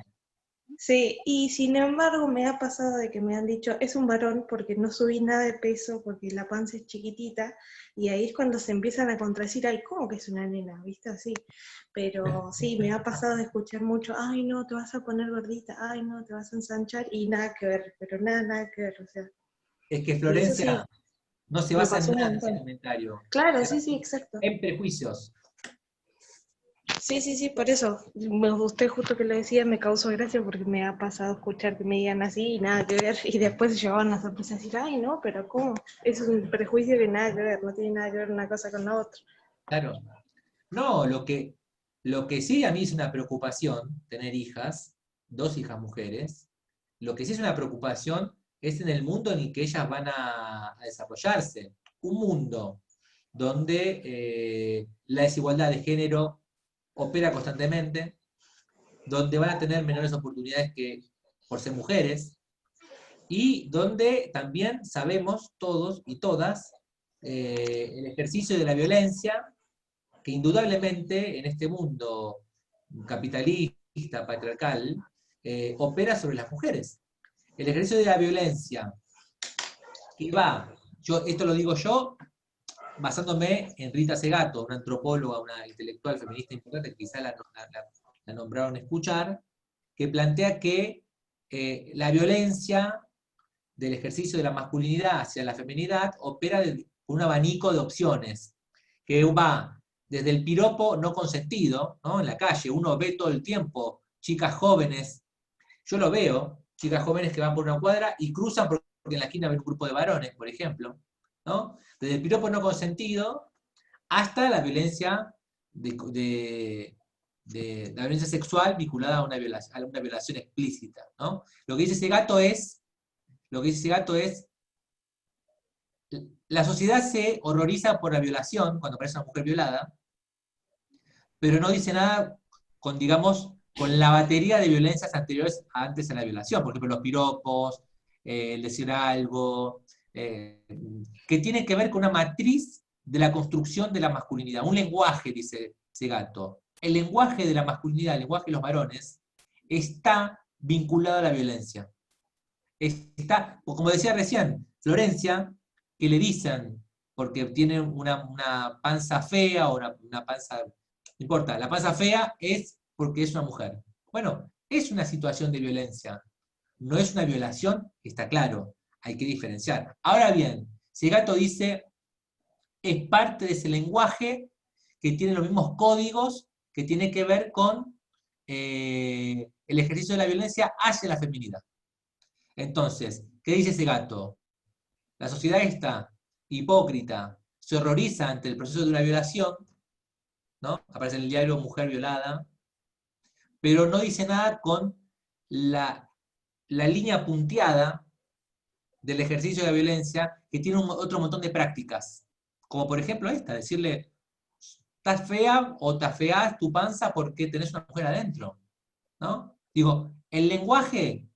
Sí, y sin embargo me ha pasado de que me han dicho, es un varón porque no subí nada de peso, porque la panza es chiquitita, y ahí es cuando se empiezan a contradecir, ay, ¿cómo que es una nena? ¿Viste? Así. Pero sí, me ha pasado de escuchar mucho, ay, no, te vas a poner gordita, ay, no, te vas a ensanchar, y nada que ver, pero nada que ver, o sea. Es que Florencia no se basa en nada en ese montón. comentario. Claro, sí, exacto. En prejuicios. Sí, por eso. Me gustó justo que lo decía, me causó gracia porque me ha pasado escuchar que me digan así y nada que ver, y después se llevaban la sorpresa a decir, ay, no, pero ¿cómo? Eso es un prejuicio que nada que ver, no tiene nada que ver una cosa con la otra. Claro. No, lo que sí a mí es una preocupación, tener hijas, 2 hijas mujeres, lo que sí es una preocupación es en el mundo en el que ellas van a desarrollarse. Un mundo donde la desigualdad de género opera constantemente, donde van a tener menores oportunidades que por ser mujeres, y donde también sabemos todos y todas el ejercicio de la violencia que indudablemente en este mundo capitalista, patriarcal, opera sobre las mujeres. El ejercicio de la violencia que va, esto lo digo yo, basándome en Rita Segato, una antropóloga, una intelectual feminista importante, que quizá la nombraron escuchar, que plantea que la violencia del ejercicio de la masculinidad hacia la feminidad opera con un abanico de opciones, que va desde el piropo no consentido, ¿no? En la calle, uno ve todo el tiempo chicas jóvenes, yo lo veo, chicas jóvenes que van por una cuadra y cruzan porque en la esquina ven un grupo de varones, por ejemplo, ¿no? Desde el piropo no consentido hasta la violencia la violencia sexual vinculada a una violación explícita, ¿no? Lo que dice ese gato es, la sociedad se horroriza por la violación cuando aparece una mujer violada, pero no dice nada con, digamos, con la batería de violencias anteriores antes a la violación, por ejemplo, los piropos, el decir algo, que tiene que ver con una matriz de la construcción de la masculinidad, un lenguaje, dice ese gato. El lenguaje de la masculinidad, el lenguaje de los varones, está vinculado a la violencia. Está, como decía recién, Florencia, que le dicen, porque tiene una panza fea o una panza, no importa, la panza fea es porque es una mujer. Bueno, es una situación de violencia, no es una violación, está claro, hay que diferenciar. Ahora bien, si el gato dice, es parte de ese lenguaje que tiene los mismos códigos que tiene que ver con el ejercicio de la violencia hacia la feminidad. Entonces, ¿qué dice ese gato? La sociedad está hipócrita, se horroriza ante el proceso de una violación, ¿no? Aparece en el diario mujer violada, pero no dice nada con la línea punteada del ejercicio de la violencia que tiene otro montón de prácticas, como por ejemplo esta, decirle, estás fea o te afeás tu panza porque tenés una mujer adentro, ¿no? Digo, el lenguaje,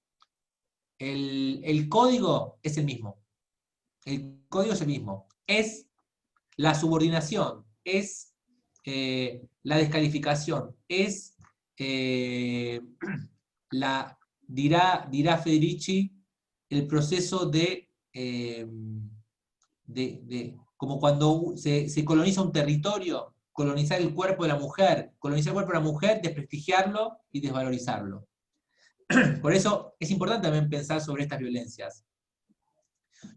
el código es el mismo. El código es el mismo. Es la subordinación, es la descalificación, es dirá Federici, el proceso como cuando se coloniza un territorio, colonizar el cuerpo de la mujer, desprestigiarlo y desvalorizarlo. Por eso es importante también pensar sobre estas violencias.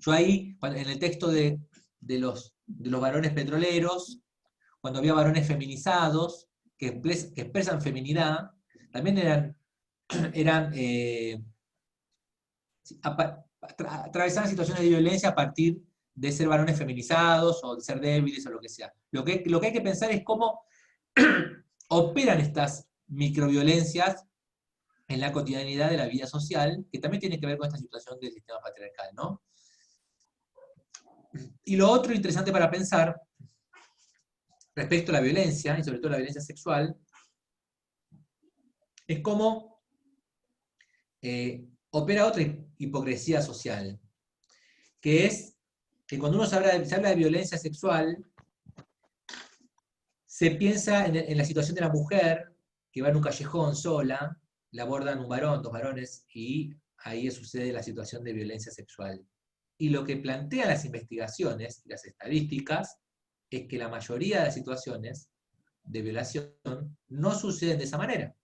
Yo ahí, en el texto de los varones petroleros, cuando había varones feminizados, que expresan feminidad, también atravesaban situaciones de violencia a partir de ser varones feminizados, o de ser débiles, o lo que sea. Lo que hay que pensar es cómo operan estas microviolencias en la cotidianidad de la vida social, que también tiene que ver con esta situación del sistema patriarcal, ¿no? Y lo otro interesante para pensar, respecto a la violencia, y sobre todo la violencia sexual, es cómo opera otra hipocresía social, que es que cuando uno se habla de violencia sexual, se piensa en la situación de la mujer que va en un callejón sola, la abordan un varón, dos varones, y ahí sucede la situación de violencia sexual. Y lo que plantean las investigaciones y las estadísticas es que la mayoría de las situaciones de violación no suceden de esa manera.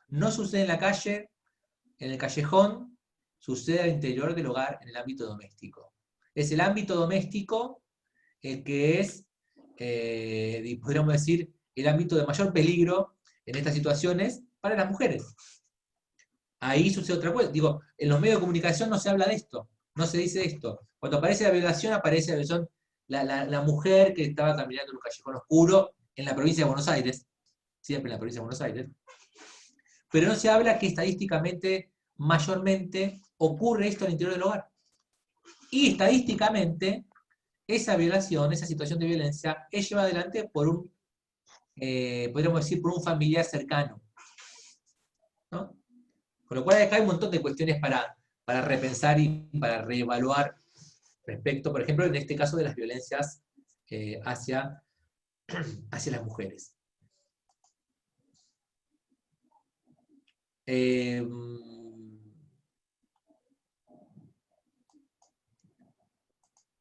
No sucede en la calle, en el callejón, sucede al interior del hogar, en el ámbito doméstico. Es el ámbito doméstico el que es, podríamos decir, el ámbito de mayor peligro en estas situaciones para las mujeres. Ahí sucede otra cosa. Digo, en los medios de comunicación no se habla de esto, no se dice esto. Cuando aparece la violación, la mujer que estaba caminando en un callejón oscuro en la provincia de Buenos Aires, siempre en la provincia de Buenos Aires, pero no se habla que estadísticamente, mayormente, ocurre esto al interior del hogar. Y estadísticamente, esa violación, esa situación de violencia, es llevada adelante por podríamos decir, por un familiar cercano, ¿no? Con lo cual acá hay un montón de cuestiones para repensar y para reevaluar respecto, por ejemplo, en este caso de las violencias hacia las mujeres.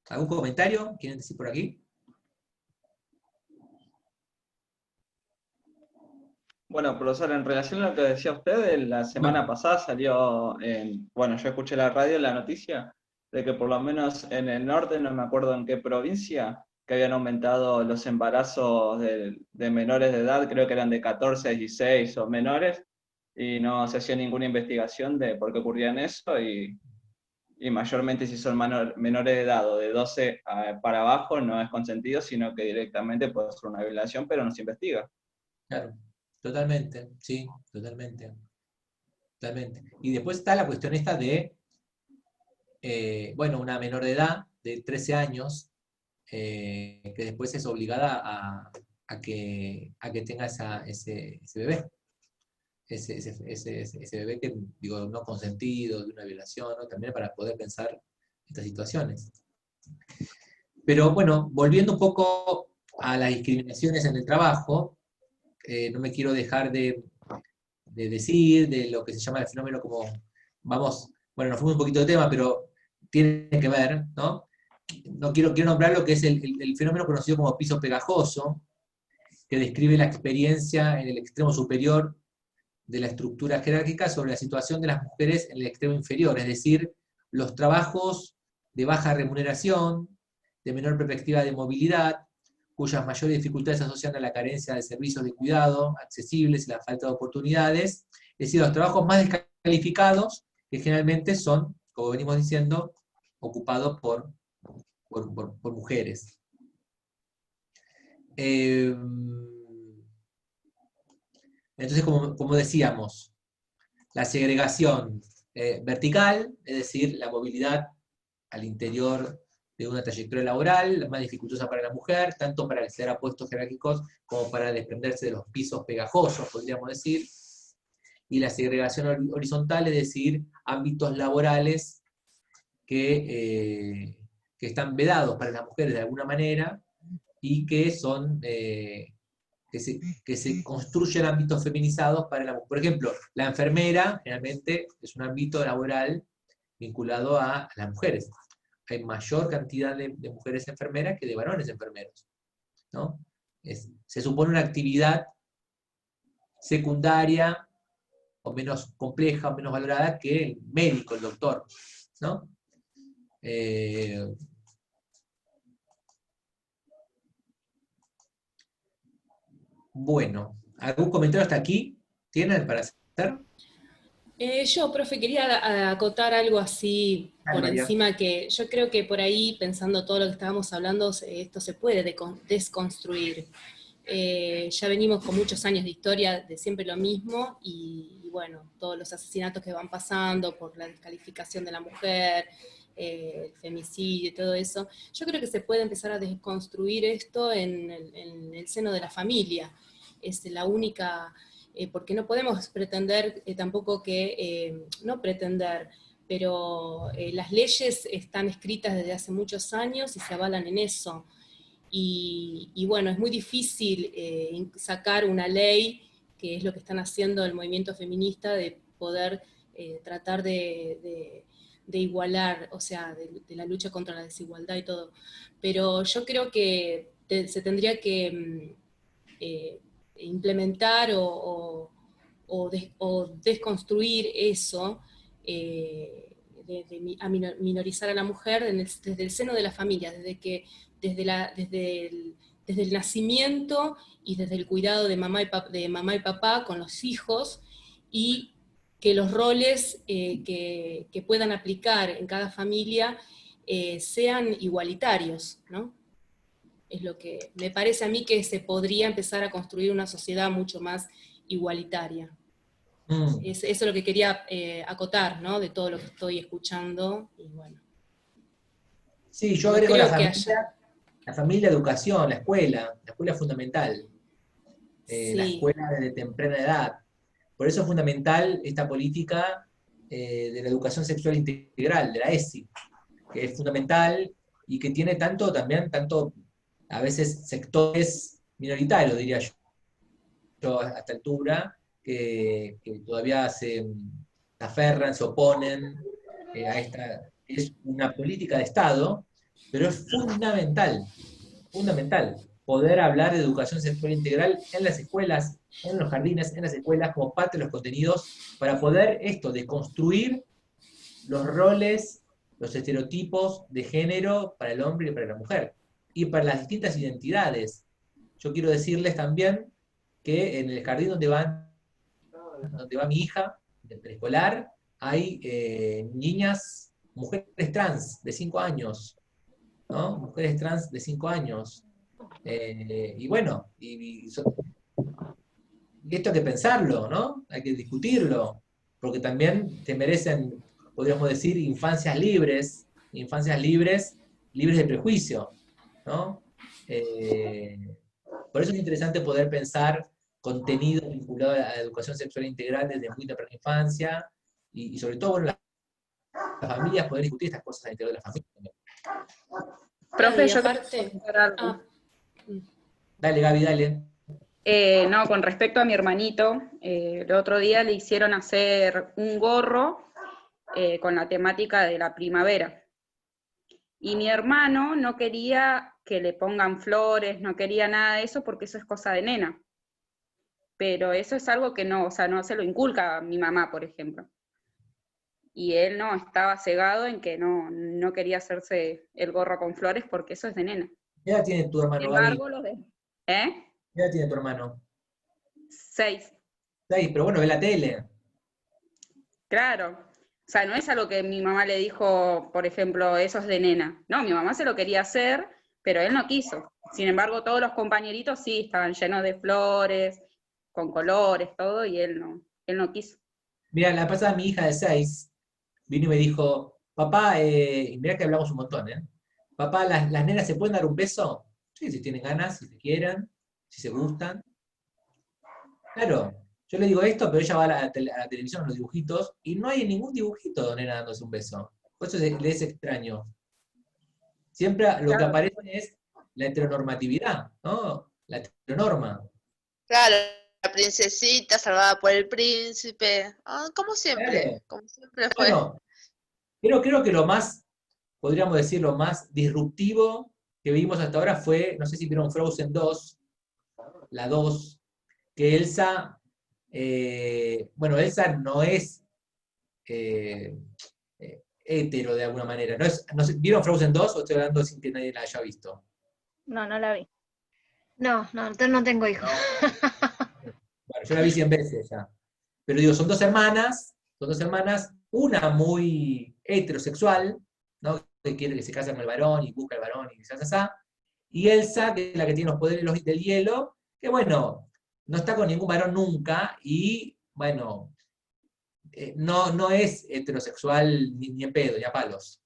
¿Algún comentario quieren decir por aquí? Bueno, profesor, en relación a lo que decía usted, la semana pasada salió, bueno, yo escuché la radio la noticia de que por lo menos en el norte, no me acuerdo en qué provincia, que habían aumentado los embarazos de menores de edad, creo que eran de 14 a 16 o menores, y no se hacía ninguna investigación de por qué ocurrían eso, y mayormente si son menores de edad o de 12 para abajo no es consentido, sino que directamente puede ser una violación, pero no se investiga. Claro, totalmente, sí, totalmente. Totalmente. Y después está la cuestión esta de, bueno, una menor de edad, de 13 años, que después es obligada a que tenga ese bebé. Ese bebé que, digo, no consentido, de una violación, ¿no? También para poder pensar estas situaciones. Pero bueno, volviendo un poco a las discriminaciones en el trabajo, no me quiero dejar de decir de lo que se llama el fenómeno como, bueno, nos fuimos un poquito de tema, pero tiene que ver, ¿no? No quiero nombrar lo que es el fenómeno conocido como piso pegajoso, que describe la experiencia en el extremo superior de la estructura jerárquica sobre la situación de las mujeres en el extremo inferior, es decir, los trabajos de baja remuneración, de menor perspectiva de movilidad, cuyas mayores dificultades se asocian a la carencia de servicios de cuidado accesibles y la falta de oportunidades, es decir, los trabajos más descalificados, que generalmente son, como venimos diciendo, ocupados por mujeres. Entonces, como decíamos, la segregación vertical, es decir, la movilidad al interior de una trayectoria laboral, más dificultosa para la mujer, tanto para acceder a puestos jerárquicos como para desprenderse de los pisos pegajosos, podríamos decir, y la segregación horizontal, es decir, ámbitos laborales que están vedados para las mujeres de alguna manera y que son... que se construyen ámbitos feminizados para la mujer. Por ejemplo, la enfermera generalmente es un ámbito laboral vinculado a las mujeres. Hay mayor cantidad de mujeres enfermeras que de varones enfermeros, ¿no? Se supone una actividad secundaria o menos compleja o menos valorada que el médico, el doctor, ¿no? Bueno, ¿algún comentario hasta aquí tienen para hacer? Yo, profe, quería acotar algo así por María. encima, que yo creo que por ahí, pensando todo lo que estábamos hablando, esto se puede desconstruir. Ya venimos con muchos años de historia de siempre lo mismo, y bueno, todos los asesinatos que van pasando por la descalificación de la mujer, el femicidio y todo eso, yo creo que se puede empezar a desconstruir esto en el seno de la familia. Es la única... porque no podemos pretender tampoco que, no pretender, pero las leyes están escritas desde hace muchos años y se avalan en eso. Y bueno, es muy difícil sacar una ley, que es lo que están haciendo el movimiento feminista, de poder tratar de igualar, o sea, de la lucha contra la desigualdad y todo. Pero yo creo que se tendría que... implementar o desconstruir eso, a minorizar a la mujer desde el seno de la familia, desde el nacimiento y desde el cuidado de mamá y papá con los hijos, y que los roles que puedan aplicar en cada familia sean igualitarios, ¿no? Es lo que me parece a mí, que se podría empezar a construir una sociedad mucho más igualitaria. Eso es lo que quería acotar, ¿no? De todo lo que estoy escuchando, y bueno. Sí, yo agrego la familia, educación, la escuela es fundamental. Sí. La escuela desde temprana edad. Por eso es fundamental esta política de la educación sexual integral, de la ESI, que es fundamental y que tiene tanto a veces sectores minoritarios, diría yo, a esta altura, que todavía se aferran, se oponen a esta. Es una política de Estado, pero es fundamental poder hablar de educación sexual integral en las escuelas, en los jardines, en las escuelas, como parte de los contenidos, para poder deconstruir los roles, los estereotipos de género para el hombre y para la mujer. y para las distintas identidades. Yo quiero decirles también que en el jardín donde va mi hija, del preescolar, hay niñas, mujeres trans de 5 años, ¿no? Mujeres trans de 5 años. Y bueno, y esto hay que pensarlo, ¿no? Hay que discutirlo, porque también te merecen, podríamos decir, infancias libres de prejuicio, ¿no? Por eso es interesante poder pensar contenido vinculado a la educación sexual integral desde muy temprana infancia, y sobre todo, bueno, las familias poder discutir estas cosas al interior de la familia. Profe, y yo aparte- quería comentar algo. Dale, Gaby, dale. No, con respecto a mi hermanito, el otro día le hicieron hacer un gorro con la temática de la primavera. Y mi hermano no quería que le pongan flores, no quería nada de eso porque eso es cosa de nena. Pero eso es algo que no, o sea, no se lo inculca a mi mamá, por ejemplo. Y él no, estaba cegado en que no quería hacerse el gorro con flores porque eso es de nena. ¿Qué edad tiene tu Sin hermano, Gaby? embargo, los de... ¿Eh? ¿Qué edad tiene tu hermano? 6. 6, pero bueno, ve la tele. Claro. O sea, no es algo que mi mamá le dijo, por ejemplo, eso es de nena. No, mi mamá se lo quería hacer, pero él no quiso. Sin embargo, todos los compañeritos sí, estaban llenos de flores, con colores, todo, y él no quiso. Mira, la pasada mi hija de 6 vino y me dijo, papá, y mirá que hablamos un montón, ¿eh? Papá, ¿las nenas se pueden dar un beso? Sí, si tienen ganas, si se quieren, si se gustan. Claro, yo le digo esto, pero ella va a la televisión, a los dibujitos, y no hay ningún dibujito de nena dándose un beso. Por eso le es extraño. Siempre lo que aparece es la heteronormatividad, ¿no? La heteronorma. Claro, la princesita salvada por el príncipe. Ah, como siempre, Claro. como siempre fue. Bueno, creo que lo más, podríamos decir, lo más disruptivo que vimos hasta ahora fue, no sé si vieron Frozen 2, la 2, que Elsa, bueno, Elsa no es hetero de alguna manera. No sé, ¿vieron Frozen 2 o estoy hablando sin que nadie la haya visto? No, no la vi. No, entonces no tengo hijos. Bueno, yo la vi 100 veces ya. Pero digo, son dos hermanas, una muy heterosexual, ¿no? Que quiere que se case con el varón y busca el varón y y Elsa, que es la que tiene los poderes del hielo, que bueno, no está con ningún varón nunca, y bueno, no es heterosexual ni en pedo, ni a palos.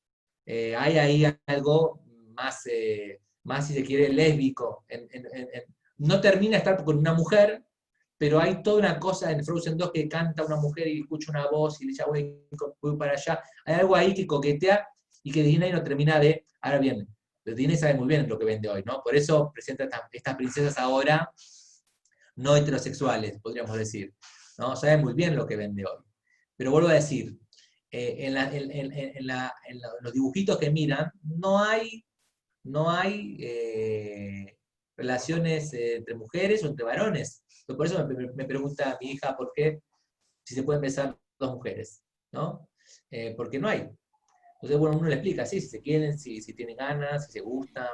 Hay ahí algo más, si se quiere, lésbico. No termina de estar con una mujer, pero hay toda una cosa en Frozen 2 que canta una mujer y escucha una voz y ya voy para allá. Hay algo ahí que coquetea y que Disney no termina de... Ahora bien, Disney sabe muy bien lo que vende hoy, ¿no? Por eso presenta estas princesas ahora no heterosexuales, podríamos decir, ¿no? Sabe muy bien lo que vende hoy. Pero vuelvo a decir, en los dibujitos que miran, no hay relaciones entre mujeres o entre varones. Por eso me pregunta mi hija por qué, si se pueden besar dos mujeres, ¿no? Porque no hay. Entonces, bueno, uno le explica, sí, si se quieren, si tienen ganas, si se gustan.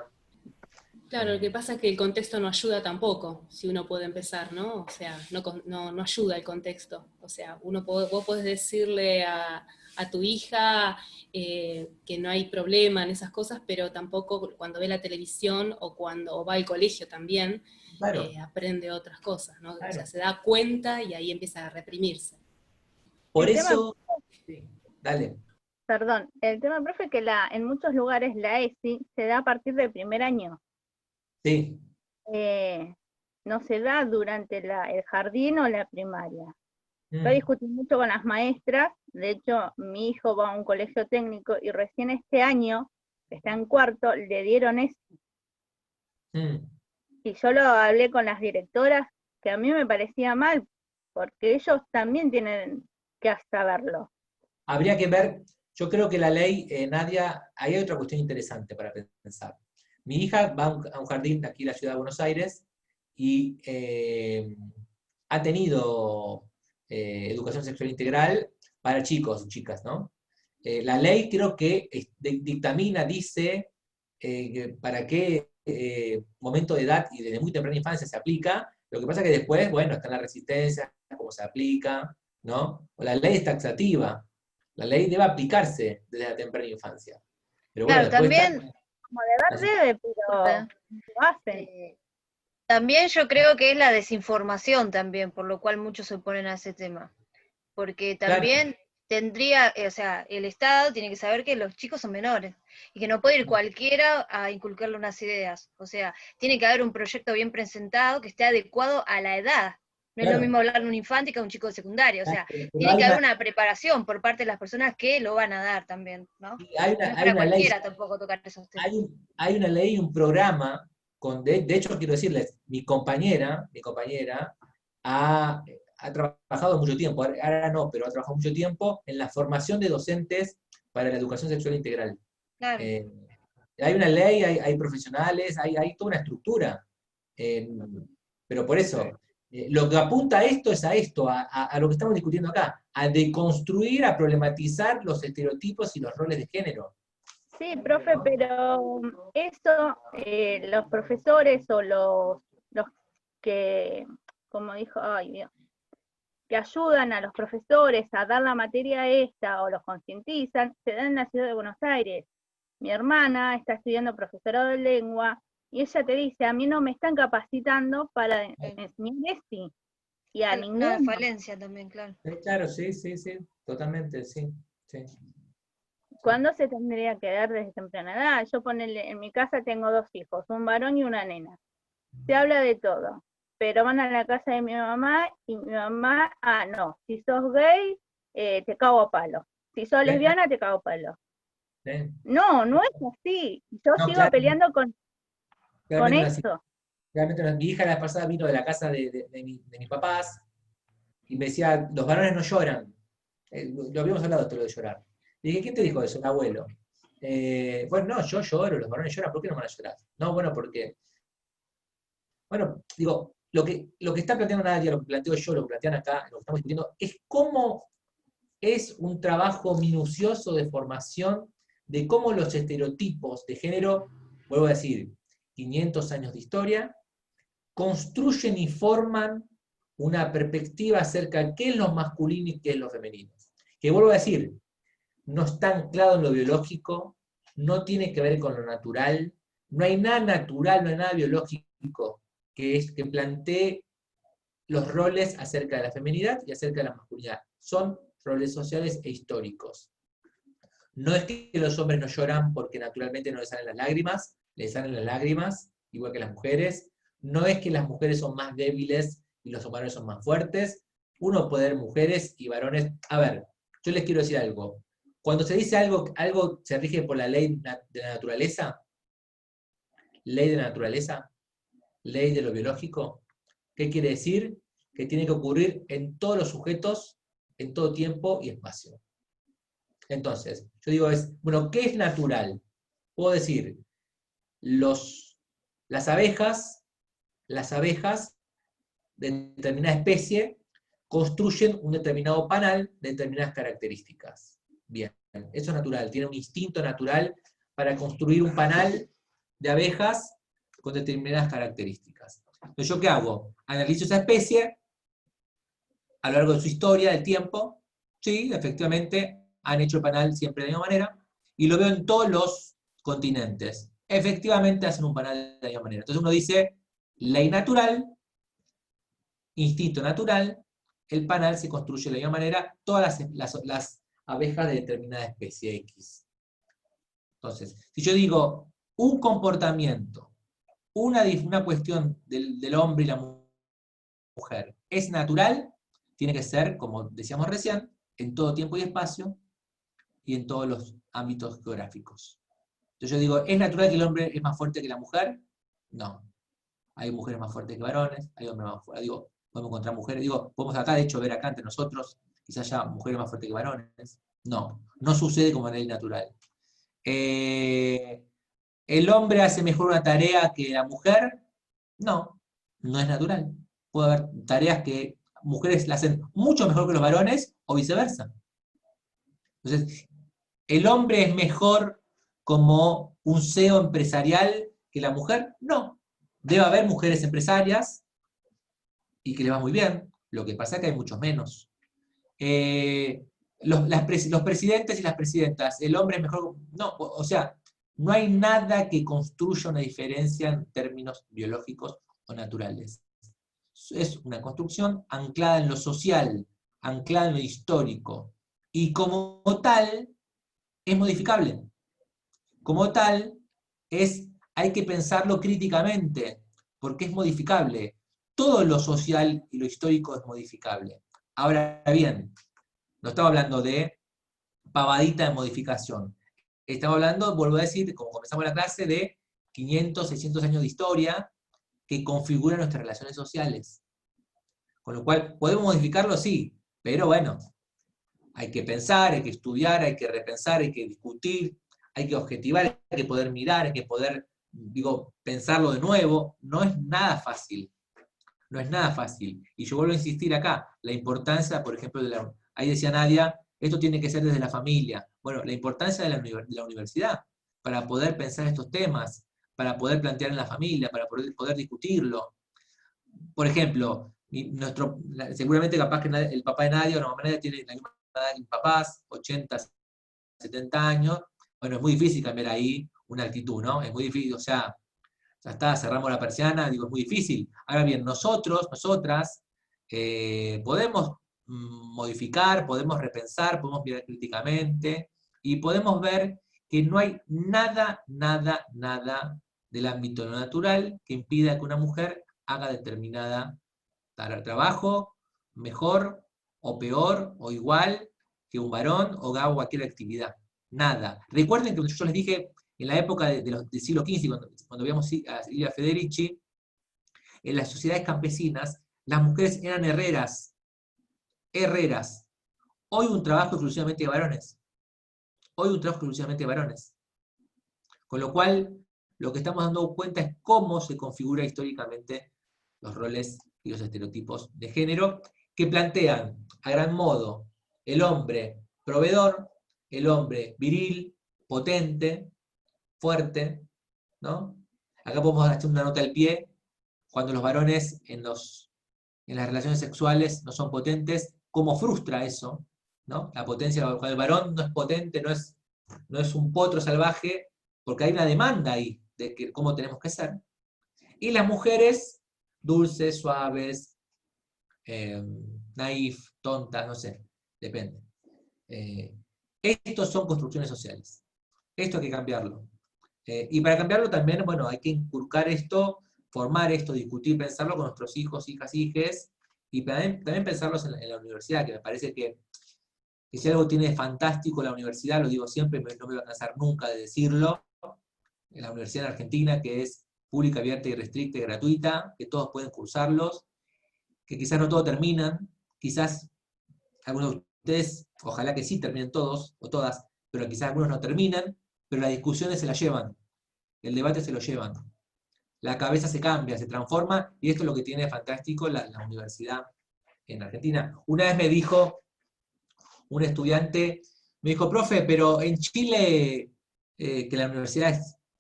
Claro, lo que pasa es que el contexto no ayuda tampoco, si uno puede empezar, ¿no? O sea, no ayuda el contexto. O sea, vos podés decirle a tu hija que no hay problema en esas cosas, pero tampoco cuando ve la televisión o cuando va al colegio también, Claro. aprende otras cosas, ¿no? Claro. O sea, se da cuenta y ahí empieza a reprimirse. Por El eso... Sí, dale. Perdón, el tema, profe, que en muchos lugares la ESI se da a partir del primer año. Sí. No se da durante el jardín o la primaria. Yo discutí mucho con las maestras, de hecho mi hijo va a un colegio técnico y recién este año, que está en cuarto, le dieron eso. Y yo lo hablé con las directoras, que a mí me parecía mal, porque ellos también tienen que saberlo. Habría que ver, yo creo que la ley, Nadia, ahí hay otra cuestión interesante para pensar. Mi hija va a un jardín de aquí en la ciudad de Buenos Aires y ha tenido educación sexual integral para chicos y chicas, ¿no? La ley creo que dictamina, dice, para qué momento de edad y desde muy temprana infancia se aplica. Lo que pasa es que después, bueno, está la resistencia, cómo se aplica, ¿no? O la ley es taxativa. La ley debe aplicarse desde la temprana infancia. Pero bueno, Claro, después también, Como deber debe, pero lo hacen. también yo creo que es la desinformación también, por lo cual muchos se oponen a ese tema. Porque también tendría, o sea, el Estado tiene que saber que los chicos son menores y que no puede ir cualquiera a inculcarle unas ideas. O sea, tiene que haber un proyecto bien presentado que esté adecuado a la edad. No es lo Claro. mismo hablar de un infante que a un chico de secundaria. O sea, Pero tiene hay que haber una- una preparación por parte de las personas que lo van a dar también, ¿no? hay No una, es hay para una ley, cualquiera tampoco tocar esos temas. hay una ley, un programa, de hecho quiero decirles, mi compañera ha trabajado mucho tiempo, ahora no, pero ha trabajado mucho tiempo en la formación de docentes para la educación sexual integral. Claro. Hay una ley, hay profesionales, hay toda una estructura. Pero por eso, lo que apunta a esto es a esto, a lo que estamos discutiendo acá, a deconstruir, a problematizar los estereotipos y los roles de género. Sí, profe, pero eso, los profesores o los que, como dijo, ay Dios, que ayudan a los profesores a dar la materia esta o los concientizan, se dan en la ciudad de Buenos Aires. Mi hermana está estudiando profesorado de lengua y ella te dice, a mí no me están capacitando para enseñar esto. Y a Una ninguno. falencia también, claro. Claro, sí, totalmente, sí. ¿Cuándo se tendría que dar desde temprana edad? Yo ponele, en mi casa tengo 2 hijos, un varón y una nena. Se habla de todo, pero van a la casa de mi mamá y mi mamá, no, si sos gay, te cago a palo. Si sos lesbiana, te cago a palo. No, no es así. Yo No, sigo claro. peleando con Claramente no es así. esto. Realmente mi hija la vez pasada vino de la casa de mis papás y me decía, los varones no lloran. Lo habíamos hablado todo lo de llorar. Le dije, ¿quién te dijo eso? El abuelo. Bueno, no, yo lloro, los varones lloran, ¿por qué no van a llorar? No, bueno, porque... Bueno, digo, lo que está planteando Nadia, lo que planteo yo, lo que plantean acá, lo que estamos discutiendo, es cómo es un trabajo minucioso de formación de cómo los estereotipos de género, vuelvo a decir, 500 años de historia, construyen y forman una perspectiva acerca de qué es lo masculino y qué es lo femenino. Que vuelvo a decir, no está anclado en lo biológico, no tiene que ver con lo natural, no hay nada natural, no hay nada biológico que plantee los roles acerca de la feminidad y acerca de la masculinidad. Son roles sociales e históricos. No es que los hombres no lloran porque naturalmente no les salen las lágrimas, igual que las mujeres. No es que las mujeres son más débiles y los varones son más fuertes. Uno puede ver mujeres y varones. A ver, yo les quiero decir algo. Cuando se dice algo se rige por la ley de la naturaleza, ley de la naturaleza, ley de lo biológico, ¿qué quiere decir? Que tiene que ocurrir en todos los sujetos, en todo tiempo y espacio. Entonces, yo digo, bueno, ¿qué es natural? Puedo decir, las abejas de determinada especie construyen un determinado panal de determinadas características. Bien, eso es natural, tiene un instinto natural para construir un panal de abejas con determinadas características. Entonces, ¿yo qué hago? Analizo esa especie a lo largo de su historia, del tiempo. Sí, efectivamente, han hecho el panal siempre de la misma manera, y lo veo en todos los continentes. Efectivamente hacen un panal de la misma manera. Entonces uno dice, ley natural, instinto natural, el panal se construye de la misma manera, todas las abejas de determinada especie X. Entonces, si yo digo, un comportamiento, una cuestión del hombre y la mujer, es natural, tiene que ser, como decíamos recién, en todo tiempo y espacio, y en todos los ámbitos geográficos. Entonces yo digo, ¿es natural que el hombre es más fuerte que la mujer? No. Hay mujeres más fuertes que varones, hay hombres más fuertes. Digo, podemos encontrar mujeres, podemos acá, de hecho, ver acá entre nosotros, quizás haya mujeres más fuertes que varones. No, no sucede como en la ley natural. ¿El hombre hace mejor una tarea que la mujer? No, no es natural. Puede haber tareas que mujeres la hacen mucho mejor que los varones, o viceversa. Entonces, ¿el hombre es mejor como un CEO empresarial que la mujer, no. Debe haber mujeres empresarias y que le va muy bien, lo que pasa es que hay muchos menos. Los presidentes y las presidentas, el hombre es mejor, no, o sea, no hay nada que construya una diferencia en términos biológicos o naturales. Es una construcción anclada en lo social, anclada en lo histórico, y como tal, es modificable. Como tal, hay que pensarlo críticamente, porque es modificable. Todo lo social y lo histórico es modificable. Ahora bien, no estamos hablando de pavadita de modificación. Estamos hablando, vuelvo a decir, como comenzamos la clase, de 500, 600 años de historia que configuran nuestras relaciones sociales. Con lo cual, ¿podemos modificarlo? Sí, pero bueno, hay que pensar, hay que estudiar, hay que repensar, hay que discutir, hay que objetivar, hay que poder mirar, hay que poder, pensarlo de nuevo. No es nada fácil. No es nada fácil. Y yo vuelvo a insistir acá, la importancia, por ejemplo, ahí decía Nadia, esto tiene que ser desde la familia. Bueno, la importancia de la universidad, para poder pensar estos temas, para poder plantear en la familia, para poder discutirlo. Por ejemplo, seguramente capaz que el papá de Nadia o la mamá de Nadia tiene la misma edad que mis papás, 80, 70 años. Bueno, es muy difícil cambiar ahí una actitud, ¿no? Es muy difícil, o sea, ya está, cerramos la persiana, es muy difícil. Ahora bien, nosotras, podemos modificar, podemos repensar, podemos mirar críticamente, y podemos ver que no hay nada del ámbito natural que impida que una mujer haga determinada trabajo mejor, o peor, o igual que un varón, o haga cualquier actividad. Nada. Recuerden que yo les dije, en la época del siglo XV, cuando veíamos a Silvia Federici, en las sociedades campesinas, las mujeres eran herreras. Hoy un trabajo exclusivamente de varones. Con lo cual, lo que estamos dando cuenta es cómo se configura históricamente los roles y los estereotipos de género, que plantean, a gran modo, el hombre proveedor, el hombre viril, potente, fuerte, ¿no? Acá podemos hacer una nota al pie, cuando los varones en las relaciones sexuales no son potentes, cómo frustra eso, ¿no? La potencia, cuando el varón no es potente, no es un potro salvaje, porque hay una demanda ahí de cómo tenemos que ser. Y las mujeres, dulces, suaves, naif, tontas, no sé, depende. Estos son construcciones sociales. Esto hay que cambiarlo. Y para cambiarlo también, bueno, hay que inculcar esto, formar esto, discutir, pensarlo con nuestros hijos, hijas, hijes, y también pensarlos en la universidad, que me parece que si algo tiene fantástico la universidad, lo digo siempre, no me voy a cansar nunca de decirlo, en la universidad en Argentina, que es pública, abierta y restricta y gratuita, que todos pueden cursarlos, que quizás no todos terminan, quizás algunos de ustedes, ojalá que sí terminen todos, o todas, pero quizás algunos no terminan, pero las discusiones se las llevan, el debate se lo llevan, la cabeza se cambia, se transforma, y esto es lo que tiene fantástico la universidad en Argentina. Una vez me dijo un estudiante, me dijo, profe, pero en Chile, que la universidad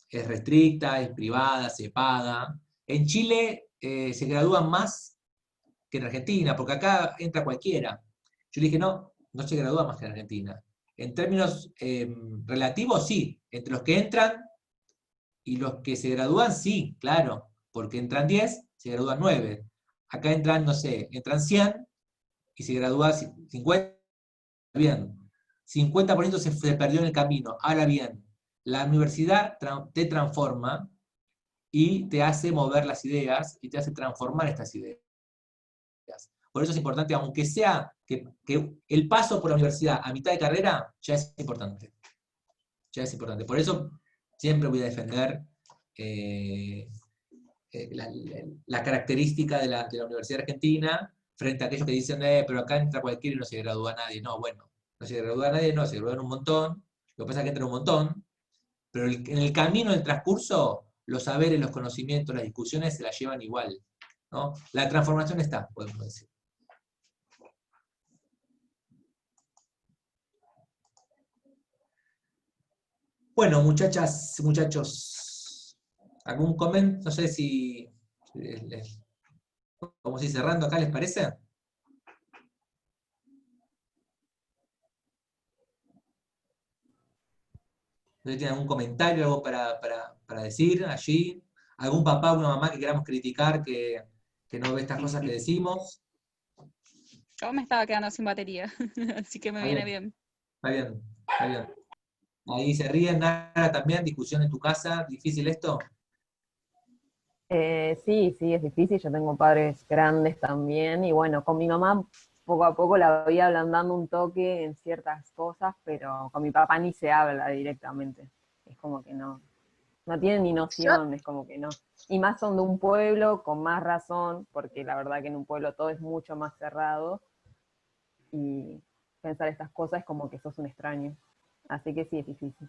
es restricta, es privada, se paga, en Chile se gradúan más que en Argentina, porque acá entra cualquiera. Yo le dije, no se gradúa más que en Argentina. En términos relativos, sí. Entre los que entran y los que se gradúan, sí, claro. Porque entran 10, se gradúan 9. Acá entran, no sé, entran 100 y se gradúa 50. Bien. 50% se perdió en el camino. Ahora bien, la universidad te transforma y te hace mover las ideas y te hace transformar estas ideas. Por eso es importante, aunque sea que el paso por la universidad a mitad de carrera, ya es importante. Ya es importante. Por eso siempre voy a defender la característica de la Universidad Argentina frente a aquellos que dicen, pero acá entra cualquiera y no se gradúa nadie. No, bueno, no se gradúa nadie, no, se gradúan un montón. Lo que pasa es que entra un montón, pero en el camino del transcurso, los saberes, los conocimientos, las discusiones se las llevan igual, ¿no? La transformación está, podemos decir. Bueno, muchachas, muchachos, ¿algún comentario? No sé si vamos a ir cerrando acá, ¿les parece? ¿No tienen algún comentario, algo para decir allí? ¿Algún papá o una mamá que queramos criticar que no ve estas cosas que decimos? Yo me estaba quedando sin batería, así que me Está viene bien, bien. está bien, está bien. Ahí se ríen, Nara, también, discusión en tu casa, ¿difícil esto? Sí, sí, es difícil, yo tengo padres grandes también, y bueno, con mi mamá poco a poco la voy ablandando un toque en ciertas cosas, pero con mi papá ni se habla directamente, es como que no tienen ni noción, es como que no. Y más son de un pueblo, con más razón, porque la verdad que en un pueblo todo es mucho más cerrado, y pensar estas cosas es como que sos un extraño, así que sí, es difícil.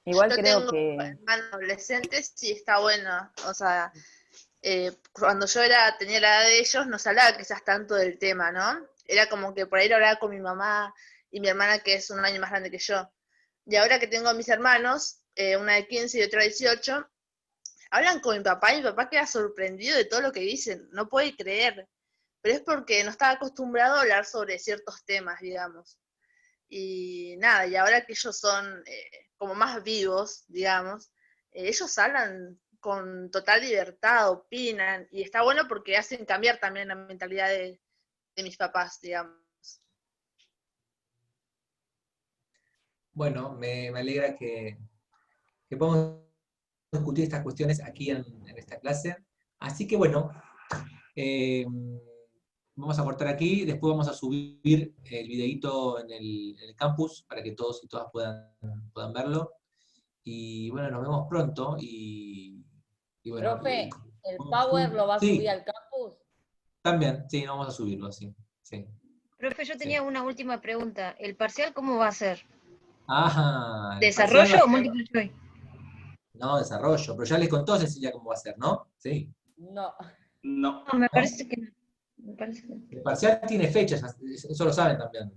Igual Yo creo tengo que... hermanos adolescentes, sí, está bueno. O sea, cuando yo tenía la edad de ellos, no se hablaba quizás tanto del tema, ¿no? Era como que por ahí lo hablaba con mi mamá y mi hermana, que es un año más grande que yo. Y ahora que tengo a mis hermanos, una de 15 y otra de 18, hablan con mi papá y mi papá queda sorprendido de todo lo que dicen, no puede creer. Pero es porque no estaba acostumbrado a hablar sobre ciertos temas, digamos. Y nada, y ahora que ellos son como más vivos, digamos, ellos hablan con total libertad, opinan, y está bueno porque hacen cambiar también la mentalidad de mis papás, digamos. Bueno, me alegra que podamos discutir estas cuestiones aquí en esta clase. Así que bueno, vamos a cortar aquí, después vamos a subir el videíto en el campus para que todos y todas puedan verlo. Y bueno, nos vemos pronto y bueno. Profe, ¿el Power lo va a Sí, subir al campus? también, sí, vamos a subirlo, sí. Profe, yo tenía una última pregunta. ¿El parcial cómo va a ser? Ajá, el parcial va a ¿Desarrollo o ser, múltiple choice? no, desarrollo, pero ya les contó Cecilia cómo va a ser, ¿no? Sí. No. No. No, me parece que no. El parcial tiene fechas, eso lo saben también.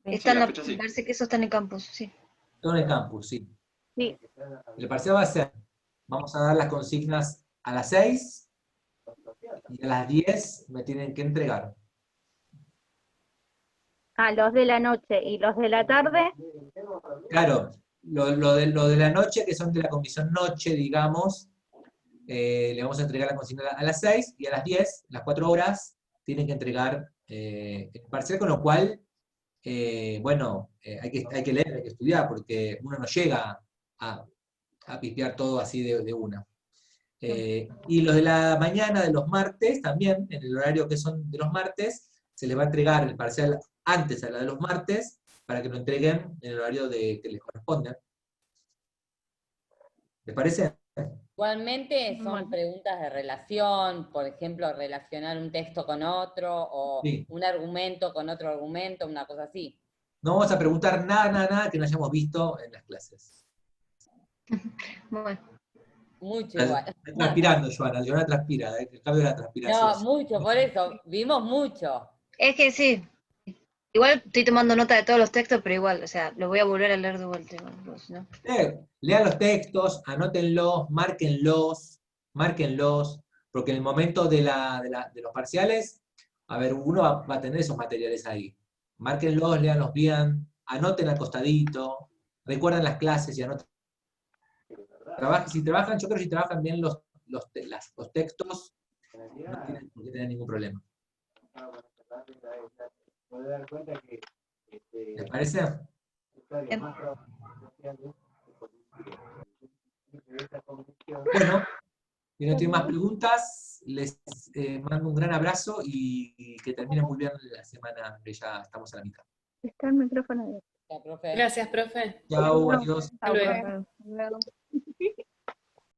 Está en la la, fecha me sí. parece que eso está en el campus, sí. Todo en el campus, sí. Sí. El parcial va a ser, vamos a dar las consignas a las 6 y a las 10 me tienen que entregar. A los de la noche y los de la tarde, Claro, lo de la noche, que son de la comisión noche, digamos, le vamos a entregar la consigna a las 6 y a las 10, las 4 horas, tienen que entregar el parcial, con lo cual, bueno, hay que leer, hay que estudiar, porque uno no llega a pispear todo así de una. Y los de la mañana de los martes, también, en el horario que son de los martes, se les va a entregar el parcial antes a la de los martes, para que lo entreguen en el horario que les corresponde. ¿Les parece? Igualmente son preguntas de relación, por ejemplo, relacionar un texto con otro, o Sí. un argumento con otro argumento, una cosa así. No vamos a preguntar nada que no hayamos visto en las clases. Bueno. Mucho Está igual. transpirando, Joana transpira, el cambio de la transpiración. No, mucho, por eso, vimos mucho. Es que sí. Igual estoy tomando nota de todos los textos, pero igual, o sea, los voy a volver a leer de vuelta. ¿No? Lean los textos, anótenlos, márquenlos, porque en el momento de los parciales, a ver, uno va a tener esos materiales ahí. Márquenlos, leanlos bien, anoten al costadito, recuerden las clases y anoten. Si trabajan, yo creo que si trabajan bien los textos, no tienen por qué tener ningún problema. ¿Les parece? Bueno, si no tienen más preguntas, les mando un gran abrazo y que terminen muy bien la semana, que ya estamos a la mitad. está el micrófono abierto. Gracias, profe. Chao, adiós. Hasta luego. Luego.